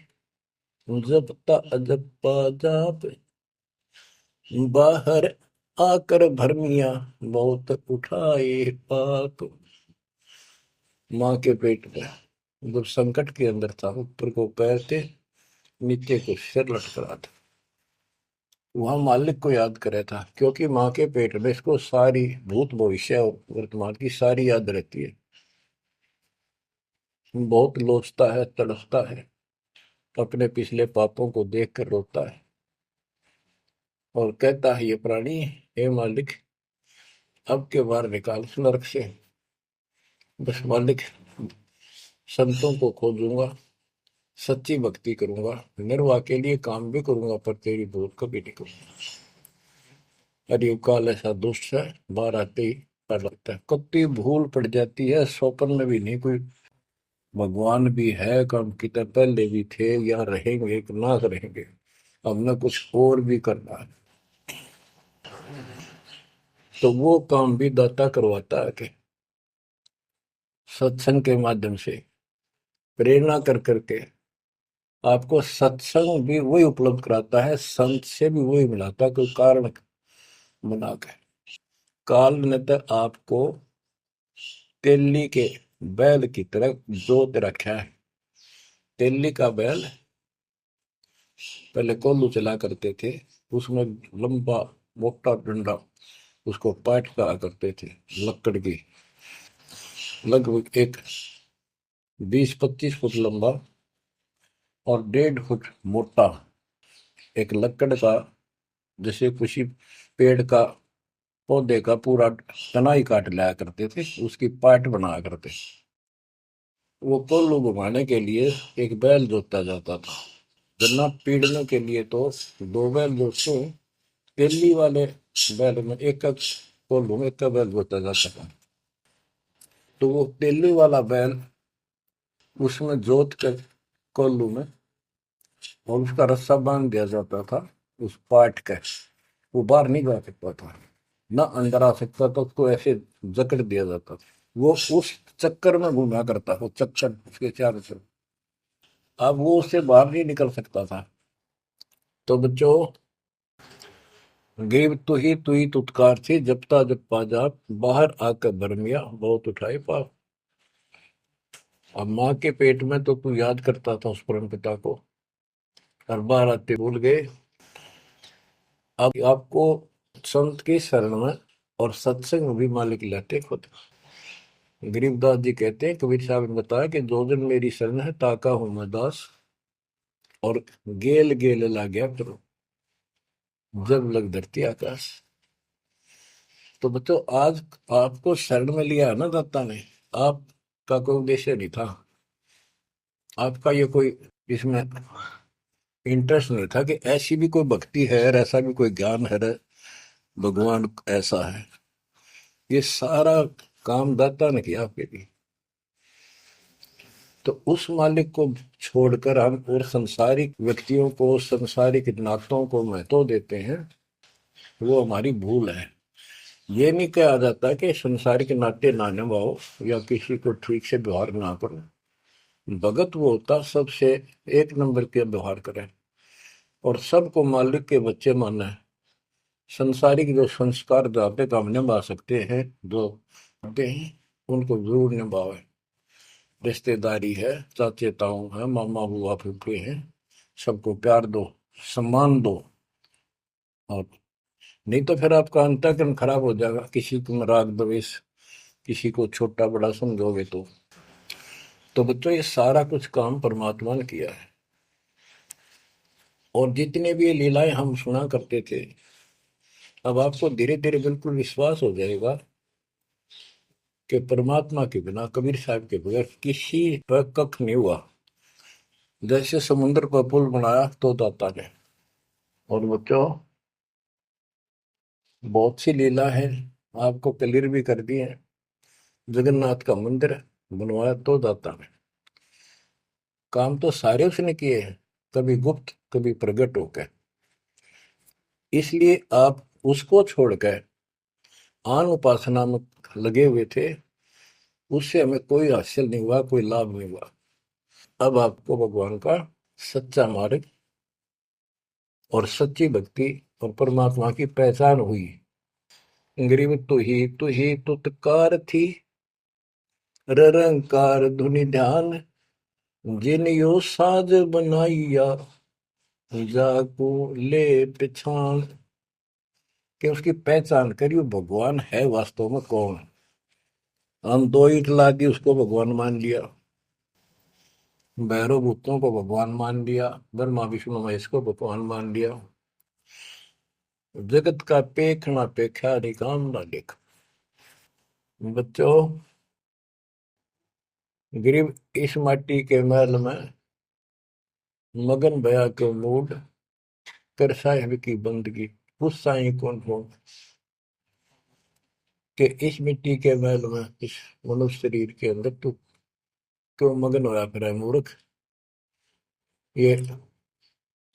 जपता अजपा जाप। बाहर आकर भरमिया, बहुत उठाए पाप। माँ के पेट में जब संकट के अंदर था, ऊपर को पैर थे, नीचे को सिर लटक रहा था, वहां मालिक को याद करे था। क्योंकि माँ के पेट में इसको सारी भूत भविष्य और वर्तमान की सारी याद रहती है। बहुत लोचता है, तड़पता है, अपने पिछले पापों को देख कर रोता है और कहता है ये प्राणी, हे मालिक अब के बार निकाल इस नरक से। बस मालिक, संतों को खोजूंगा, सच्ची भक्ति करूंगा, निर्वाह के लिए काम भी करूंगा, पर तेरी भूल कभी नहीं करूंगा। अरे काल ऐसा दुष्ट है, बाहर आते ही डर लगता है। कत्ती भूल पड़ जाती है, स्वप्न में भी नहीं कोई भगवान भी है, काम कितने पहले भी थे या रहेंगे कि ना रहेंगे, हमने कुछ और भी करना है। तो वो काम भी दाता करवाता है कि सत्संग के माध्यम से प्रेरणा कर करके आपको सत्संग भी वही उपलब्ध कराता है, संत से भी वही मिलाता है, कोई कारण बना के। काल ने तो आपको तेली के बैल की तरह जोत रखा है। तेली का बैल पहले कोल्लू चला करते थे, उसमें लंबा मोटा डंडा, उसको पाट कहा करते थे, लकड़ की, लगभग एक 20-25 फुट लंबा और 1.5 फुट मोटा एक लकड़ का, जैसे किसी पेड़ का पौधे का पूरा तना ही काट लाया करते थे, उसकी पाट बनाया करते। वो कोल्लू घुमाने के लिए एक बैल जोता जाता था। गन्ना पीड़ने के लिए तो 2 बैल जोतते, तेली वाले बैल में एक कोल्लू में एक बैल जोता जाता था। तो वो तेली वाला बैल उसमें जोत कर कोल्लू में, और उसका रस्सा बांध दिया जाता था उस पाट का। वो बाहर नहीं जा सकता था, ना अंदर आ सकता था, उसको ऐसे जकड़ दिया जाता था। वो उस चक्कर में घूमा करता, वो चक्कर उसके चारों तरफ, अब वो उससे बाहर नहीं निकल सकता था। तो बच्चों, गेव तू ही तुतकार थी, जपता जपा जाप, बाहर आकर भरमिया, बहुत उठाए पाप। अब माँ के पेट में तो तू याद करता था उस परम पिता को, हर बार आते भूल गए। अब आपको संत की शरण में और सत्संग भी मालिक लाते खुद। गरीबदास जी कहते हैं, कबीर साहब ने बताया कि जो दिन मेरी शरण है, ताका हूं मैं दास, और गेल गेल ला गया करो, जब लग धरती आकाश। तो बच्चों, आज आपको शरण में लिया है ना दाता ने, आपका कोई उद्देश्य नहीं था, आपका ये कोई इसमें इंटरेस्ट नहीं था कि ऐसी भी कोई भक्ति है और ऐसा भी कोई ज्ञान है, भगवान ऐसा है। ये सारा काम दाता ने किया आपके लिए। तो उस मालिक को छोड़कर हम और संसारिक व्यक्तियों को, संसारिक नातों को महत्व देते हैं, वो हमारी भूल है। ये नहीं कहा जाता कि संसारिक नाते ना निभाओ या किसी को ठीक से व्यवहार ना करो। भगत वो होता सबसे एक नंबर के व्यवहार करे और सबको मालिक के बच्चे माना है। संसारिक जो संस्कार जाते काम निभा सकते हैं, जो आते हैं उनको जरूर निभावे। रिश्तेदारी है, चाचे ताऊ है, मामा बुआ फूफे हैं, सबको प्यार दो, सम्मान दो, और नहीं तो फिर आपका अंतःकरण खराब हो जाएगा, किसी को राग द्वेष, किसी को छोटा बड़ा समझोगे तो बच्चों ये सारा कुछ काम परमात्मा ने किया है। और जितने भी ये लीलाएं हम सुना करते थे, अब आपको धीरे धीरे बिल्कुल विश्वास हो जाएगा कि परमात्मा के बिना, कबीर साहब के बगैर किसी पर कख नहीं हुआ। जैसे समुद्र पर पुल बनाया तो दाता ने। और बच्चों बहुत सी लीला है, आपको क्लियर भी कर दी है। जगन्नाथ का मंदिर बनवाया तो दाता ने। काम तो सारे उसने किए हैं, कभी गुप्त कभी प्रकट होकर। इसलिए आप उसको छोड़कर आन उपासना में लगे हुए थे, उससे हमें कोई हासिल नहीं हुआ, कोई लाभ नहीं हुआ। अब आपको भगवान का सच्चा मार्ग और सच्ची भक्ति और परमात्मा की पहचान हुई। गरीब तू ही तुतकार थी, रंकार धुनि ध्यान, जिन यो साज बनाइया, जाको ले पहचान। कि उसकी पहचान करी, वो भगवान है वास्तव में कौन। हम दो ईंट ला दी, उसको भगवान मान लिया। भैरव भूतों को भगवान मान लिया, ब्रह्मा विष्णु महेश को भगवान मान लिया। जगत का पेखना पेखा निकाम ना देख। बच्चों गरीब इस माटी के महल में मगन भया के मूड कर साहिब की बंदगी, उस साई कौन हो कि इस मिट्टी के महल में, इस मनुष्य शरीर के अंदर तू क्यों मगन होया फिर मूर्ख। ये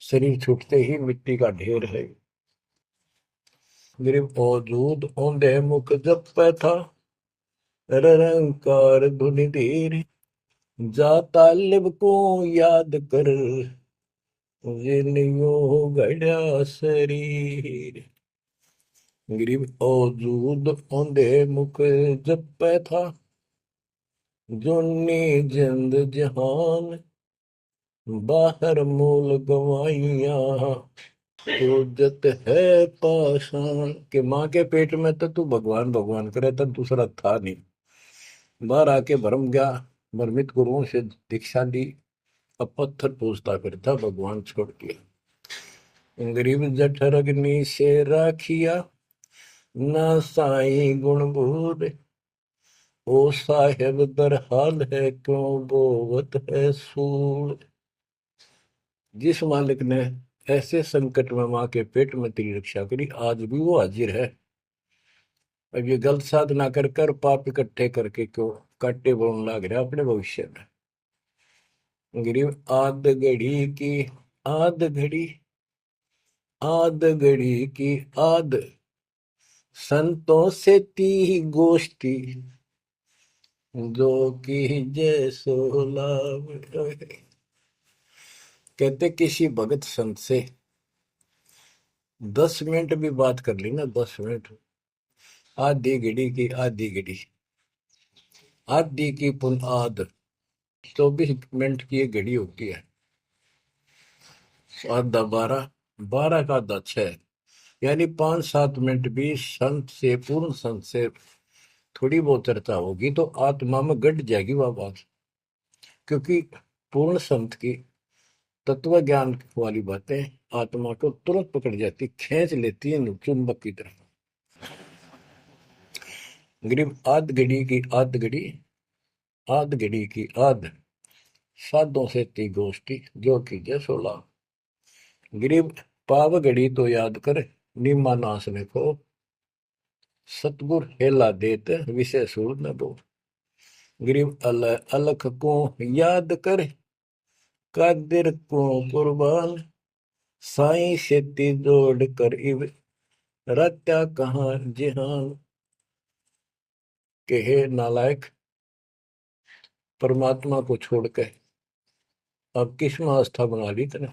शरीर छूटते ही मिट्टी का ढेर है। गरीब औजूद औंधे मुख जप पे था, रंकार धुनि धीर, जा तालिब को याद कर, जिन यो गढ़ा शरीर। गरीब औजूद औंधे मुख जप पे था, जोनी जिंद जहान, बाहर मूल गवाइया, उजत है पाषाण। के माँ के पेट में तो तू भगवान भगवान करे, तब दूसरा था नहीं। बाहर आके भरम गया, भ्रमित गुरुओं से दीक्षा ली, अब पत्थर पूजता करता भगवान छोड़ के। गरीब जठर अग्नि से राखिया, ना साई गुण बूढ़, ओ साहेब दर हाल है क्यों बोवत है सूर। जिस मालिक ने ऐसे संकट में माँ के पेट में तेरी रक्षा करी, आज भी वो हाजिर है। अब ये गलत साधना कर कर पाप इकट्ठे करके क्यों काटे बोलने लग रहा अपने भविष्य में। गरीब आद घड़ी की आद, संतों से ती गोष्ठी, जो की जय सो लाभ। कहते किसी भगत संत से 10 मिनट भी बात कर ली ना, 10 मिनट, आधी घड़ी की आधी घड़ी, आधी की पुन आध, 24 मिनट की एक घड़ी होती है। आधा 12, 12 का आधा 6, यानी 5-7 मिनट भी संत से, पूर्ण संत से थोड़ी बहुत चर्चा होगी तो आत्मा में गट जाएगी वह बात। क्योंकि पूर्ण संत की तत्व ज्ञान वाली बातें आत्मा को तुरंत पकड़ जाती, खींच लेती है चुंबक की तरह। गरीब आध घड़ी की आध घड़ी, आध घड़ी की आध, साधों से ती गोष्ठी, जो कीजिए 16। गरीब पाव घड़ी तो याद कर, नीमा नाश ने को, सतगुर हेला देत विषय सूर न दो। गरीब अलख को याद कर, कादिर को कुर्बान, साई शेती जोड़ कर इव, रत्या कहाँ जिहान। के हे नालायक, परमात्मा को छोड़ के अब किस में आस्था बना ली तने।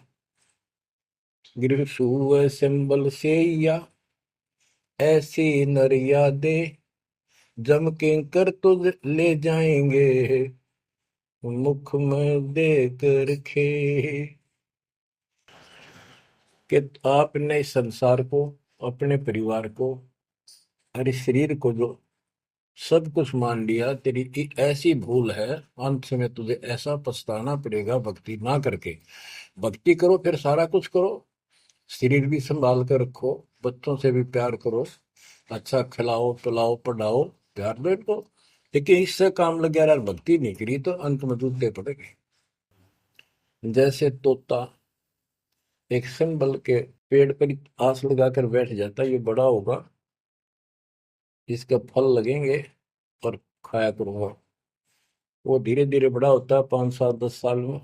गिर सुअ सिंबल से या ऐसी नरिया दे, जम के कर तुझ ले जाएंगे, मुख में दे कर खे। कि आपने इस संसार को अपने परिवार को, अरे शरीर को जो सब कुछ मान लिया, तेरी ऐसी भूल है, अंत में तुझे ऐसा पछताना पड़ेगा भक्ति ना करके। भक्ति करो फिर सारा कुछ करो, शरीर भी संभाल कर रखो, बच्चों से भी प्यार करो, अच्छा खिलाओ पिलाओ पढ़ाओ, प्यार दो इनको। लेकिन इससे काम लग गया यार, भक्ति नहीं करी तो अंत में जूते पड़ेंगे। जैसे तोता एक संभल के पेड़ पर आस लगाकर बैठ जाता है, ये बड़ा होगा, इसके फल लगेंगे और खाया करूंगा। वो धीरे धीरे बड़ा होता है, 5 7 10 साल में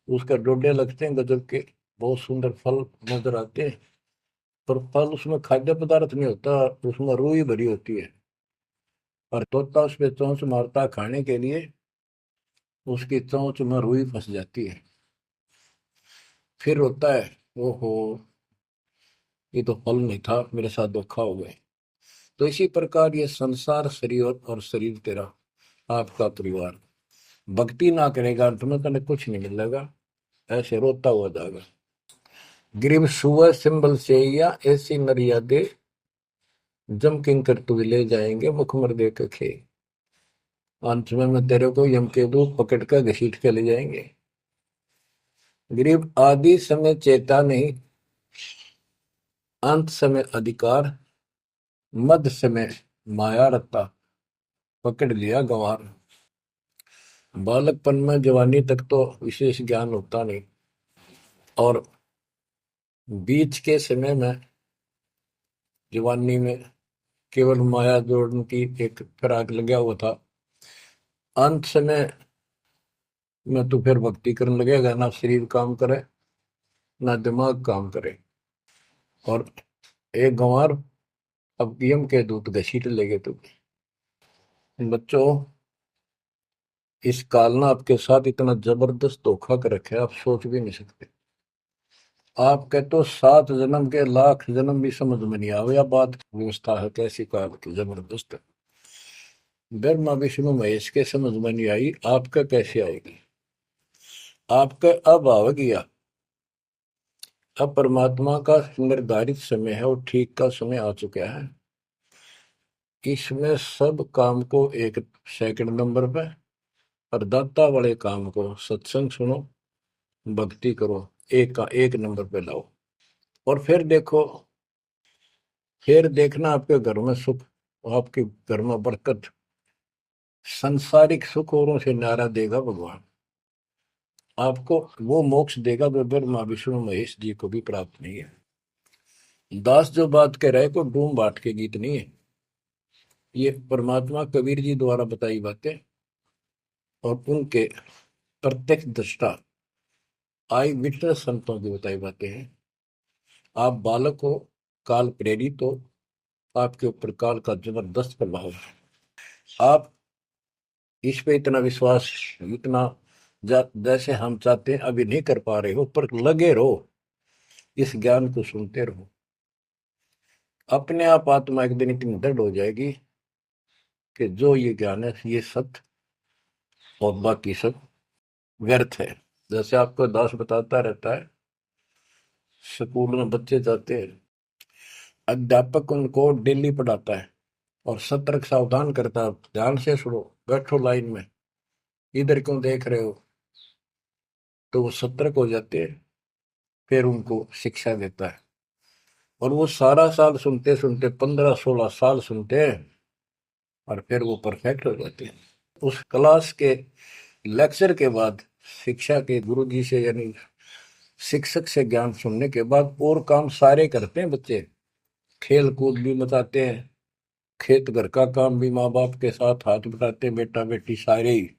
उसका डोडे लगते हैं गजब के, बहुत सुंदर फल नजर आते हैं। पर फल उसमें खाद्य पदार्थ नहीं होता, उसमें रूई भरी होती है। और तोता उस पे चोंच मारता है खाने के लिए, उसकी चोंच में रुई फंस जाती है। फिर होता है, ओहो ये तो फल नहीं था, मेरे साथ धोखा हो गए। तो इसी प्रकार ये संसार शरीर और शरीर तेरा आपका परिवार, भक्ति ना करेगा तुम्हें कने कुछ नहीं मिलेगा, ऐसे रोता हुआ जाएगा। गिरिव सुअ सिंबल से या ऐसी मर्यादे, जम किंकर तुझ ले जाएंगे मुखमर दे के खे। अंत में तेरे को यम के दूत पकड़ कर घसीट के ले जाएंगे। गिरिव आदि समय चेता नहीं, अंत समय अधिकार, मध्य समय माया रत्ता, पकड़ लिया गंवार। बालकपन में जवानी तक तो विशेष ज्ञान होता नहीं, और बीच के समय में जवानी में केवल माया जोड़ने की एक फिराक लगा हुआ था। अंत समय में तो फिर भक्ति करने लगेगा, ना शरीर काम करे ना दिमाग काम करे। और एक गंवार अब यम के दूत घसीट लेंगे तुम। बच्चों इस काल ने आपके साथ इतना जबरदस्त धोखा कर रखा है, आप सोच भी नहीं सकते। आपके तो 7 जन्म के लाख जन्म भी समझ में नहीं आवे, या बात व्यवस्था है कैसी काल की जबरदस्त है। ब्रह्मा विष्णु महेश के समझ में नहीं आई, आपका कैसे आएगी। आपका अब आ गया, अब परमात्मा का निर्धारित समय है और ठीक का समय आ चुका है। इसमें सब काम को एक सेकंड नंबर पे, और दाता वाले काम को सत्संग सुनो, भक्ति करो, एक का एक नंबर पे लाओ। और फिर देखो, फिर देखना आपके घर में सुख, आपके घर में बरकत, संसारिक सुख औरों से न्यारा देगा भगवान। आपको वो मोक्ष देगा जो ब्रह्मा विष्णु महेश जी को भी प्राप्त नहीं है। दास जो बात कह रहे को डूम बाट के गीत नहीं है, ये परमात्मा कबीर जी द्वारा बताई बातें और उनके प्रत्यक्ष दृष्टा आई विटनेस संतों की बताई बातें हैं। आप बालक हो, काल प्रेरित हो, आपके ऊपर काल का जबरदस्त प्रभाव है। आप इस पे इतना विश्वास, इतना जैसे हम चाहते हैं अभी नहीं कर पा रहे हो, पर लगे रहो, इस ज्ञान को सुनते रहो। अपने आप आत्मा एक दिन इतनी दृढ़ हो जाएगी कि जो ये ज्ञान है ये सत्य और बाकी सब व्यर्थ है। जैसे आपको दास बताता रहता है, स्कूल में बच्चे जाते हैं, अध्यापक उनको डेली पढ़ाता है और सतर्क सावधान करता है, ध्यान से सुनो, बैठो लाइन में, इधर क्यों देख रहे हो। तो वो सतर्क हो जाते हैं, फिर उनको शिक्षा देता है। और वो सारा साल सुनते सुनते 15 16 साल सुनते हैं, और फिर वो परफेक्ट हो जाते हैं। उस क्लास के लेक्चर के बाद, शिक्षा के गुरु जी से यानी शिक्षक से ज्ञान सुनने के बाद और काम सारे करते हैं बच्चे, खेल कूद भी मचाते हैं, खेत घर का काम भी माँ बाप के साथ हाथ बटाते हैं, बेटा बेटी सारे ही।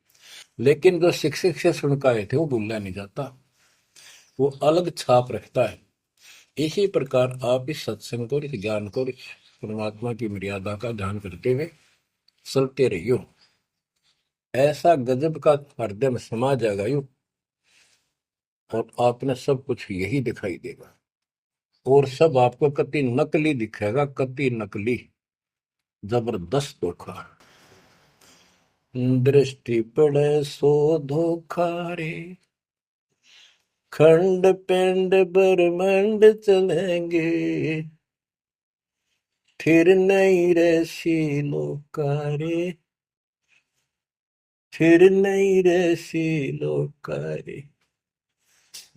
लेकिन जो शिक्षक से सुन के आए थे वो भूलना नहीं जाता, वो अलग छाप रखता है। इसी प्रकार आप इस सत्संग को, इस ज्ञान को, इस परमात्मा की मर्यादा का ध्यान करते हुए चलते रहियो, ऐसा गजब का हृदय में समा जाएगा यूं, और आपने सब कुछ यही दिखाई देगा, और सब आपको कति नकली दिखेगा, कति नकली, जबरदस्त धोखा। दृष्टि पड़े सो धोखा रे, खंड पिंड ब्रह्मांड चलेंगे, फिर नहीं रसी लोकारे, फिर नहीं रसी लोकारे।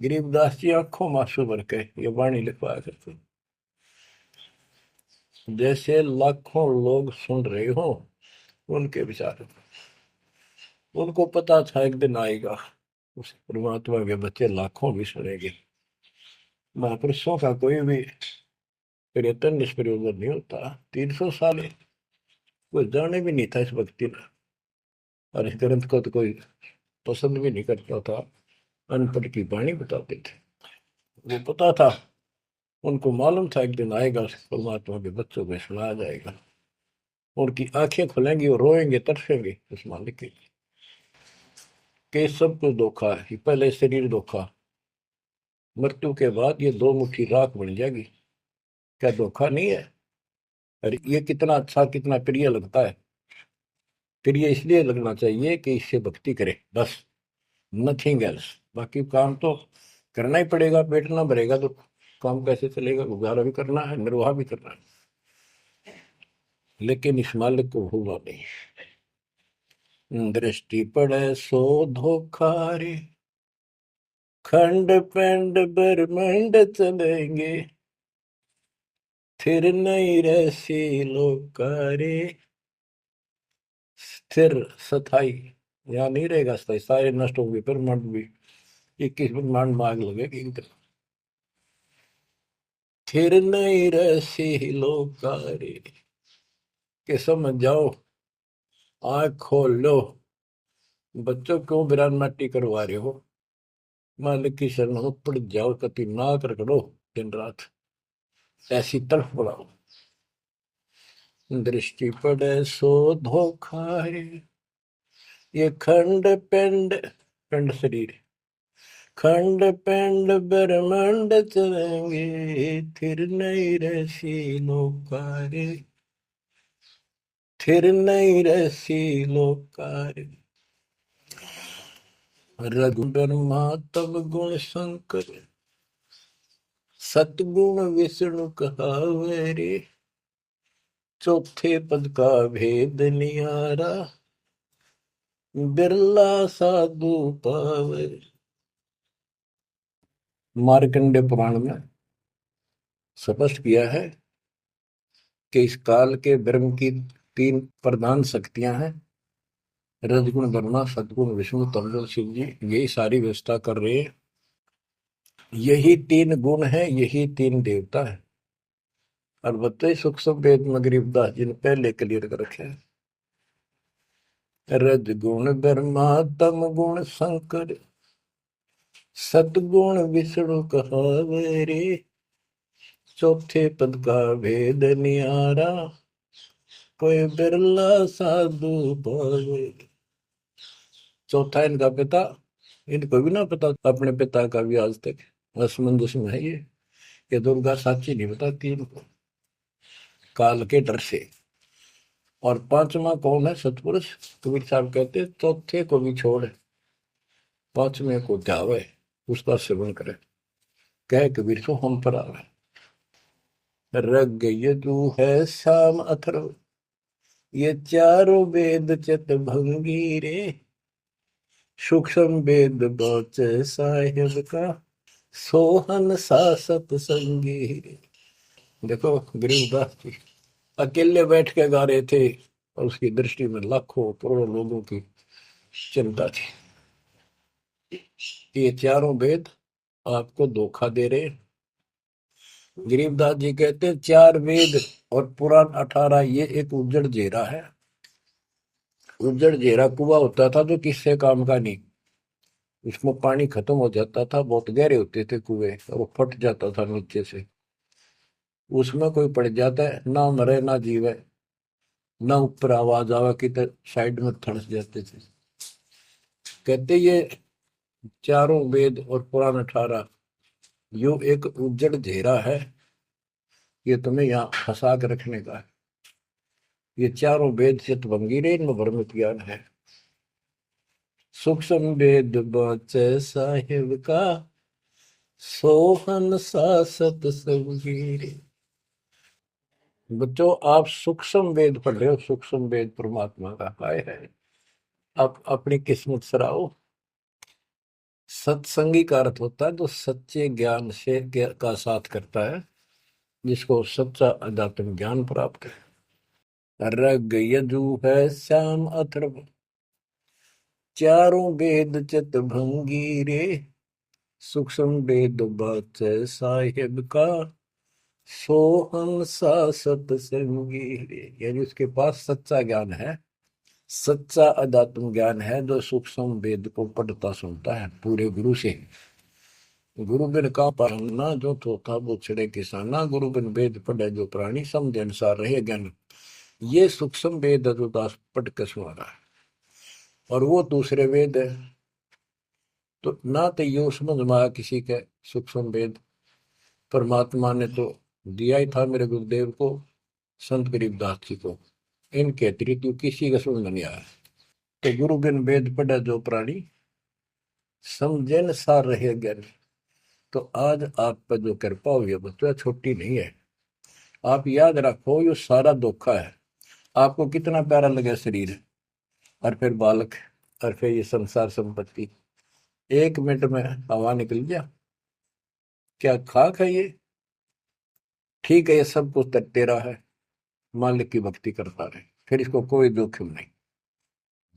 गरीबदास जी आंखों मासू भर के ये वाणी लिखवाया करते, जैसे लाखों लोग सुन रहे हो उनके विचार। उनको पता था एक दिन आएगा उस परमात्मा के बच्चे लाखों भी सुनेंगे। महापुरुषों का कोई भी प्रयत्न निष्प्रयोजन नहीं होता। 300 साल कोई जाने भी नहीं था इस भक्ति में, और इस ग्रंथ को तो कोई पसंद भी नहीं करता था। अनपढ़ की वाणी बताते थे। वो पता था, उनको मालूम था एक दिन आएगा परमात्मा के बच्चों को सुनाया जाएगा। उनकी आंखें खुलेंगी और रोएंगे, तरसेंगे उस मालिक के लिए कि सब कुछ धोखा है। पहले शरीर धोखा, मृत्यु के बाद ये दो मुट्ठी राख बन जाएगी। क्या धोखा नहीं है? अरे ये कितना अच्छा, कितना प्रिय लगता है। प्रिय इसलिए लगना चाहिए कि इससे भक्ति करे, बस, नथिंग एल्स। बाकी काम तो करना ही पड़ेगा, पेट ना भरेगा तो काम कैसे चलेगा? गुजारा भी करना है, निर्वाह भी करना है, लेकिन इस मालिक को भूलना नहीं। दृष्टि पड़े सो धोखा रे, खंड पेंड ब्रह्मंड चलेंगे, फिर नहीं रहसी लोकारे। स्थिर स्थाई यहाँ नहीं रहेगा, स्थाई सारे नष्ट होंगे। ब्रह्मांड भी 21 ब्रह्मांड में आग लगेगी इनके। फिर नहीं रहसी लोकारे, के समझ जाओ, आँख खोल लो। बच्चों क्यों बिरान माटी करवा रहे हो? मालिक की शरण हो, पड़ जाओ, कति नाक रगड़ो दिन रात, ऐसी तड़फ बढ़ाओ। दृष्टि पड़े सो धोखा रे, ये खंड पिंड, पिंड शरीर, खंड पिंड ब्रह्मांड चलेंगे, फिर नहीं रहसी लोकारे, फिर नहीं रहसी लोकारे। रघुब्रह्मा तब गुण शंकर, सतगुण विष्णु कहावे रे, चौथे पद का भेद निहारा, बिरला साधु पावे। मार्कंडे पुराण में स्पष्ट किया है कि इस काल के ब्रह्म की 3 प्रधान शक्तियां हैं, रजगुण ब्रह्मा, सदगुण विष्णु, तमगुण शिव जी। यही सारी व्यवस्था कर रहे हैं। यही 3 गुण है, यही 3 देवता है। और बताइए सुख सब वेद में गरीबदास जी ने पहले क्लियर कर रखे हैं। रजगुण ब्रह्मा तम गुण शंकर, सतगुण विष्णु कहावे रे, चौथे पद का भेद निहारा, कोई बिरला साधु पावे। चौथा इनका पिता, इनको भी ना पता अपने पिता का भी आज तक असमंजस में है। ये दुर्गा साची नहीं बताती इनको, काल के डर से। और 5वां कौन है? सतपुरुष। कबीर साहब कहते चौथे को भी छोड़, 5वें को ध्यावे, उसका सेवन करे, कह कबीर सो हम पर आवे। रग यजु है शाम अथर्व, ये चारों वेद चित भंगी रे, सूक्ष्म वेद बौच साहिब का, सोहन सा सतसंगी रे। देखो गरीबदास जी अकेले बैठ के गा रहे थे, और उसकी दृष्टि में लाखों करोड़ों लोगों की चिंता थी। ये चारों वेद आपको धोखा दे रहे। गरीबदास जी कहते हैं 4 वेद और पुराण 18, ये एक उज्जड़ जेरा है। उज्जड़ जेरा कुआं होता था जो किससे काम का नहीं। इसमें पानी खत्म हो जाता था, बहुत गहरे होते थे कुएं, और वो फट जाता था नीचे से। उसमें कोई पड़ जाता है, ना मरे ना जीवे, ना ऊपर आवाज आवा की तो साइड में थड़स जाते थे। कहते ये चारों वेद और पुराण 18 यो एक उज्जड़ घेरा है, ये तुम्हें यहाँ फंसा के रखने का है। ये चारों वेद चित भंगीरे, इनमें भ्रमित ज्ञान है। सूक्ष्म वेद बचे साहिब का, सोहन सा सतसंगी रे। बच्चों आप सूक्ष्म वेद पढ़ रहे हो, सूक्ष्म वेद परमात्मा का हाय है। आप अपनी किस्मत सराओ। सत्संगी का अर्थ होता है जो सच्चे ज्ञान से का साथ करता है, जिसको सच्चा अध्यात्म ज्ञान प्राप्त है। रग यजु है श्याम अथर्व, चारों वेद चित भंगी रे, सूक्ष्म वेद बात है साहिब का, सोहम सा सत्संगी रे। यानी उसके पास सच्चा ज्ञान है, सच्चा अध्यात्म ज्ञान है, जो सूक्ष्म वेद को पढ़ता सुनता है पूरे गुरु से। गुरु बिन का पढ़ना जो थोथा वो छिड़े किसाना, गुरु बिन वेद पढ़े जो प्राणी, समझ अनुसार रहे ज्ञान। ये सूक्ष्म वेद है जो दास पढ़ के सुना रहा है, और वो दूसरे वेद है। तो ना तो ये समझ में आया किसी के सूक्ष्म वेद, परमात्मा ने तो दिया ही था मेरे गुरुदेव को, संत गरीबदास जी को, इनके अतिरिक्त किसी का समझ में नहीं आया। तो गुरु बिन वेद पढ़े जो प्राणी, समझे न सार रहे ज्ञान। तो आज आप पर जो कृपा हुई है बच्चों, छोटी नहीं है। आप याद रखो ये सारा धोखा है। आपको कितना प्यारा लगे शरीर, और फिर बालक, और फिर ये संसार संपत्ति, 1 मिनट में हवा निकल गया। क्या खाक है ये? ठीक है, ये सब कुछ तेरा है, मालिक की भक्ति करता रहे, फिर इसको कोई जोखिम नहीं।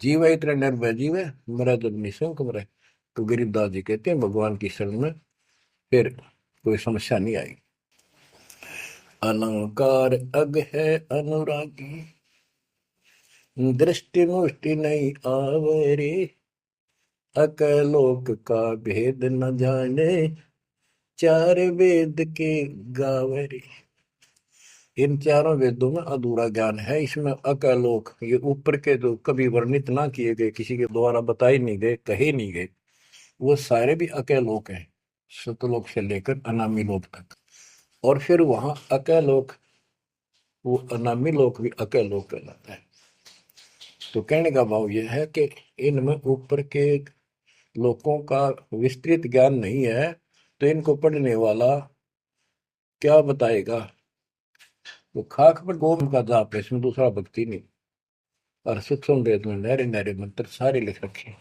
जीव है इतना निर्भय जीव है, मरा जब निशंक मरे। तो गरीबदास जी कहते हैं भगवान की शरण में फिर कोई समस्या नहीं आएगी। अलंकार अग है अनुरागी, दृष्टि मुष्टि नहीं आवरे, अकलोक का भेद न जाने, चार वेद के गावरे। इन चारों वेदों में अधूरा ज्ञान है, इसमें अकलोक, ये ऊपर के जो कभी वर्णित ना किए गए, किसी के द्वारा बताए नहीं गए, कहे नहीं गए, वो सारे भी अकलोक हैं, सतलोक से लेकर अनामी लोक तक। और फिर वहां अकलोक, वो अनामी लोक भी अकलोक कहलाता है। तो कहने का भाव यह है कि इनमें ऊपर के लोगों का विस्तृत ज्ञान नहीं है, तो इनको पढ़ने वाला क्या बताएगा? वो खाक पर गोम का जाप है, इसमें दूसरा भक्ति नहीं। और सूक्ष्म वेद में नहरे नहरे मंत्र सारे लिख रखे हैं।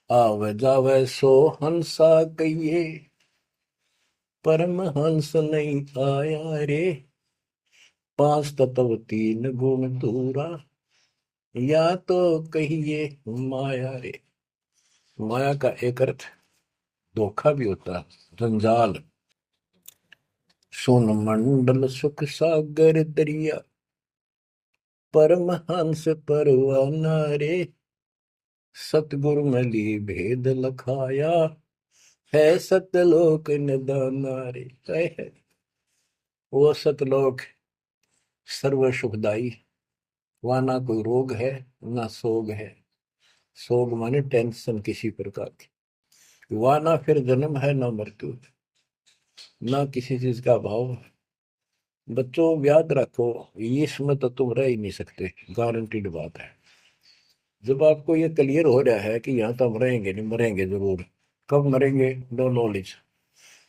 आवे जावे सो हंसा कहिए, परम हंस नहीं आया रे, पांच तत्व तीन गुण दूरा, या तो कहिए माया रे। माया का एक अर्थ धोखा भी होता है, जंजाल। सोन मंडल सुख सागर दरिया, परम हंस परवाना रे, सतगुरु मली भेद लखाया, है सतलोक निदाना रे। है वो सतलोक सर्व सुखदाई, वहां ना कोई रोग है ना सोग है। सोग माने टेंशन किसी प्रकार की, वहां ना फिर जन्म है ना मृत्यु, ना किसी चीज का भाव। बच्चों याद रखो, इसमें तो तुम रह ही नहीं सकते, गारंटीड बात है। जब आपको ये क्लियर हो रहा है कि यहाँ तो हम रहेंगे नहीं, मरेंगे जरूर, कब मरेंगे नो नॉलेज,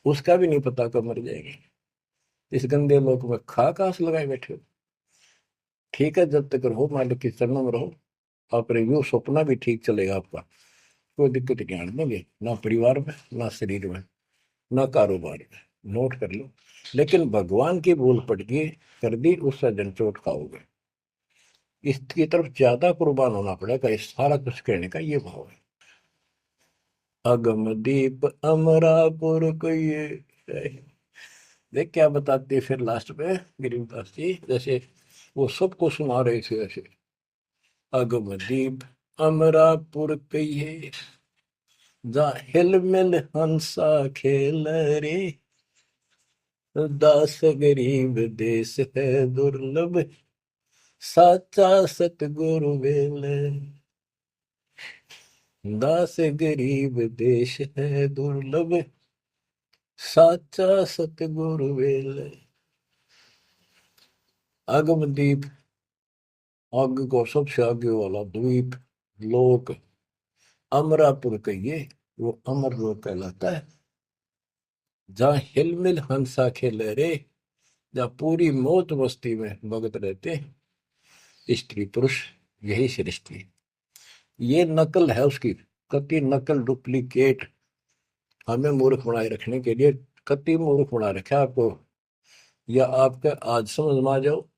उसका भी नहीं पता कब मर जाएंगे। इस गंदे लोक में खा कास लगाए बैठे हो। ठीक है, जब तक रहो मालिक की चरणों में रहो, आप रिव्यू सपना भी ठीक चलेगा आपका, कोई दिक्कत नहीं आने देंगे, ना परिवार में ना शरीर में ना कारोबार में। नोट कर लो। लेकिन भगवान की भूल पड़ गई, कर दी, उससे जन चोट खाओगे। इसकी तरफ ज्यादा कुर्बान होना पड़ेगा, इस सारा कुछ कहने का ये भाव है। अगम दीप अमरापुर को ये देख क्या बताते फिर लास्ट में गिरिदास जी, जैसे वो सबको सुना रहे थे ऐसे। अगम दीप अमरापुर कहिए, जा हिल मिल हंसा खेल रे, दास गरीब देश है दुर्लभ, साचा सतगुरु वेल। दास गरीब देश है दुर्लभ, साचा सतगुरु वेल। अगमदीप, आग को सबसे आगे वाला द्वीप, लोक, अमरापुर कहिए, वो अमर लोक कहलाता है, जहाँ हिलमिल हंसा खेले रे। जहाँ पूरी मौत मस्ती में भगत रहते हैं स्त्री पुरुष, यही सृष्टि है। ये नकल है उसकी, कति नकल डुप्लीकेट हमें मूर्ख बनाए रखने के लिए, कति मूर्ख बना रखा आपको। या आपका आज समझ में आ जाओ,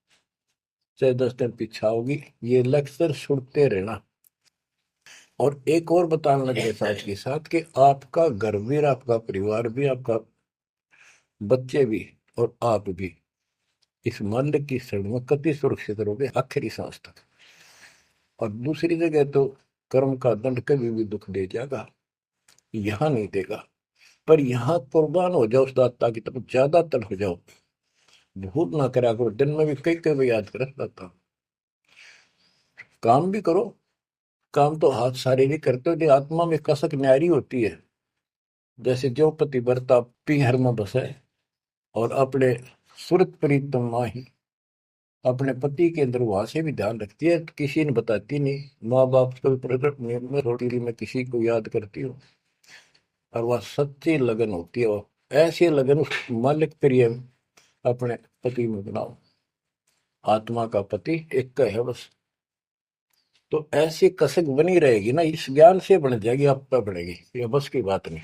चाहे 10 दिन पीछा होगी, ये लेक्चर सुनते रहना। और एक और बताने लगे साथ के साथ कि आपका घर भी, आपका परिवार भी, आपका बच्चे भी और आप भी इस माल्य की शरण में कति सुरक्षित रहोगे आखिरी सांस तक। और दूसरी जगह तो कर्म का दंड कभी भी दुख दे जाएगा, यहां नहीं देगा। पर यहां कुर्बान हो जाओ उस दाता की तरफ, ज्यादा तर हो जाओ, भूल ना करा करो। दिन में भी कई कई याद कर दाता। काम भी करो, काम तो हाथ शारीरिक करते हो, लेकिन आत्मा में कसक न्यारी होती है। जैसे जो पतिव्रता पीहर में बसे और अपने सुरत प्रीतम माही, अपने पति के अंदर वहां से भी ध्यान रखती है, तो किसी ने बताती नहीं। माँ बाप को प्रकट नियम में थोड़ी मैं किसी को याद करती हूँ, और वह सच्ची लगन होती है। और ऐसी लगन उस मालिक प्रिय अपने पति में बनाओ। आत्मा का पति एक का है बस। तो ऐसी कसक बनी रहेगी ना, इस ज्ञान से बन जाएगी, आप पे बढ़ेगी, ये बस की बात नहीं।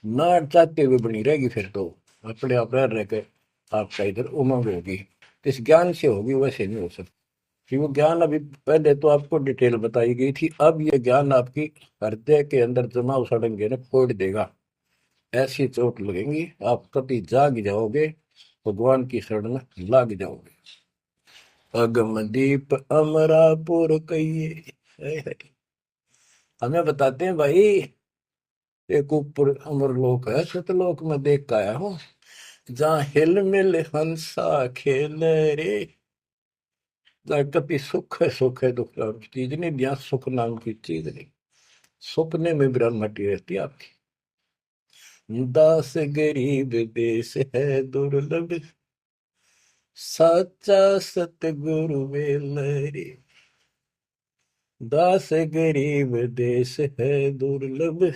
ना चाहते हुए बनी रहेगी, फिर तो अपने आप रह के आपका इधर उमंग होगी। तो इस ज्ञान से होगी, वैसे नहीं हो सकती। कि वो ज्ञान अभी पहले तो आपको डिटेल बताई गई थी, अब ये ज्ञान आपकी हृदय के अंदर जमा सड़ेंगे ना, फोड़ देगा। ऐसी चोट लगेंगी, आप कभी जाग जाओगे, भगवान की शरण में लाग जाओगे। अगम दीप अमरापुर कहिए, हमें बताते हैं भाई, एक ऊपर अमरलोक है, सतलोक में देख के आया हूँ, जहाँ हिल मिल हंसा खेल रे। जहाँ कभी सुख है दुख नाम की चीज नहीं, यहाँ सुख नाम की चीज नहीं। सपने में ब्रह्मटी रहती है आपकी। दास गरीब देश है दुर्लभ, साचा सतगुरु वेलरे। दास गरीब देश है दुर्लभ,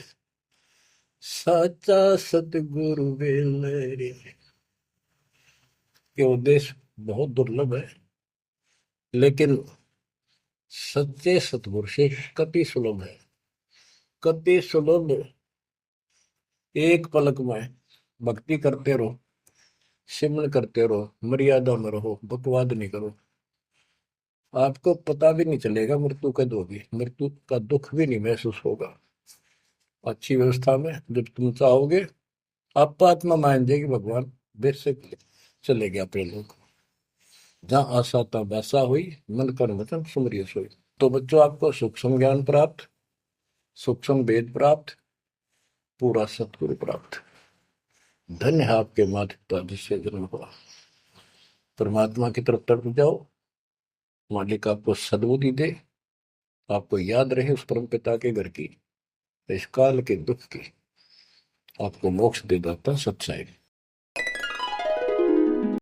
साचा सतगुरु वेलरे। ये उद्देश्य बहुत दुर्लभ है, लेकिन सच्चे सतगुरु से कति सुलभ है, कति सुलभ। एक पलक में भक्ति करते रहो, सिमरन करते रहो, मर्यादा में रहो, बकवाद नहीं करो, आपको पता भी नहीं चलेगा मृत्यु कब होगी, मृत्यु का दुख भी नहीं महसूस होगा। अच्छी व्यवस्था में जब तुम चाहोगे, आप आत्मा मान जाएगी, भगवान बेशक चले गया अपने लोग। जहाँ आशा था वैसा हुई, मन कर वचन सुमरिय सोई। तो बच्चों, आपको सूक्ष्म ज्ञान प्राप्त, सूक्ष्म वेद प्राप्त, पूरा सतगुरु प्राप्त। धन्य है आपके माता पिता जिससे जन्म हुआ। परमात्मा की तरफ तड़प जाओ, मालिक आपको सद्बुद्धि दे, आपको याद रहे उस परम पिता के घर की, इस काल के दुख की, आपको मोक्ष दे दाता सच्चाई।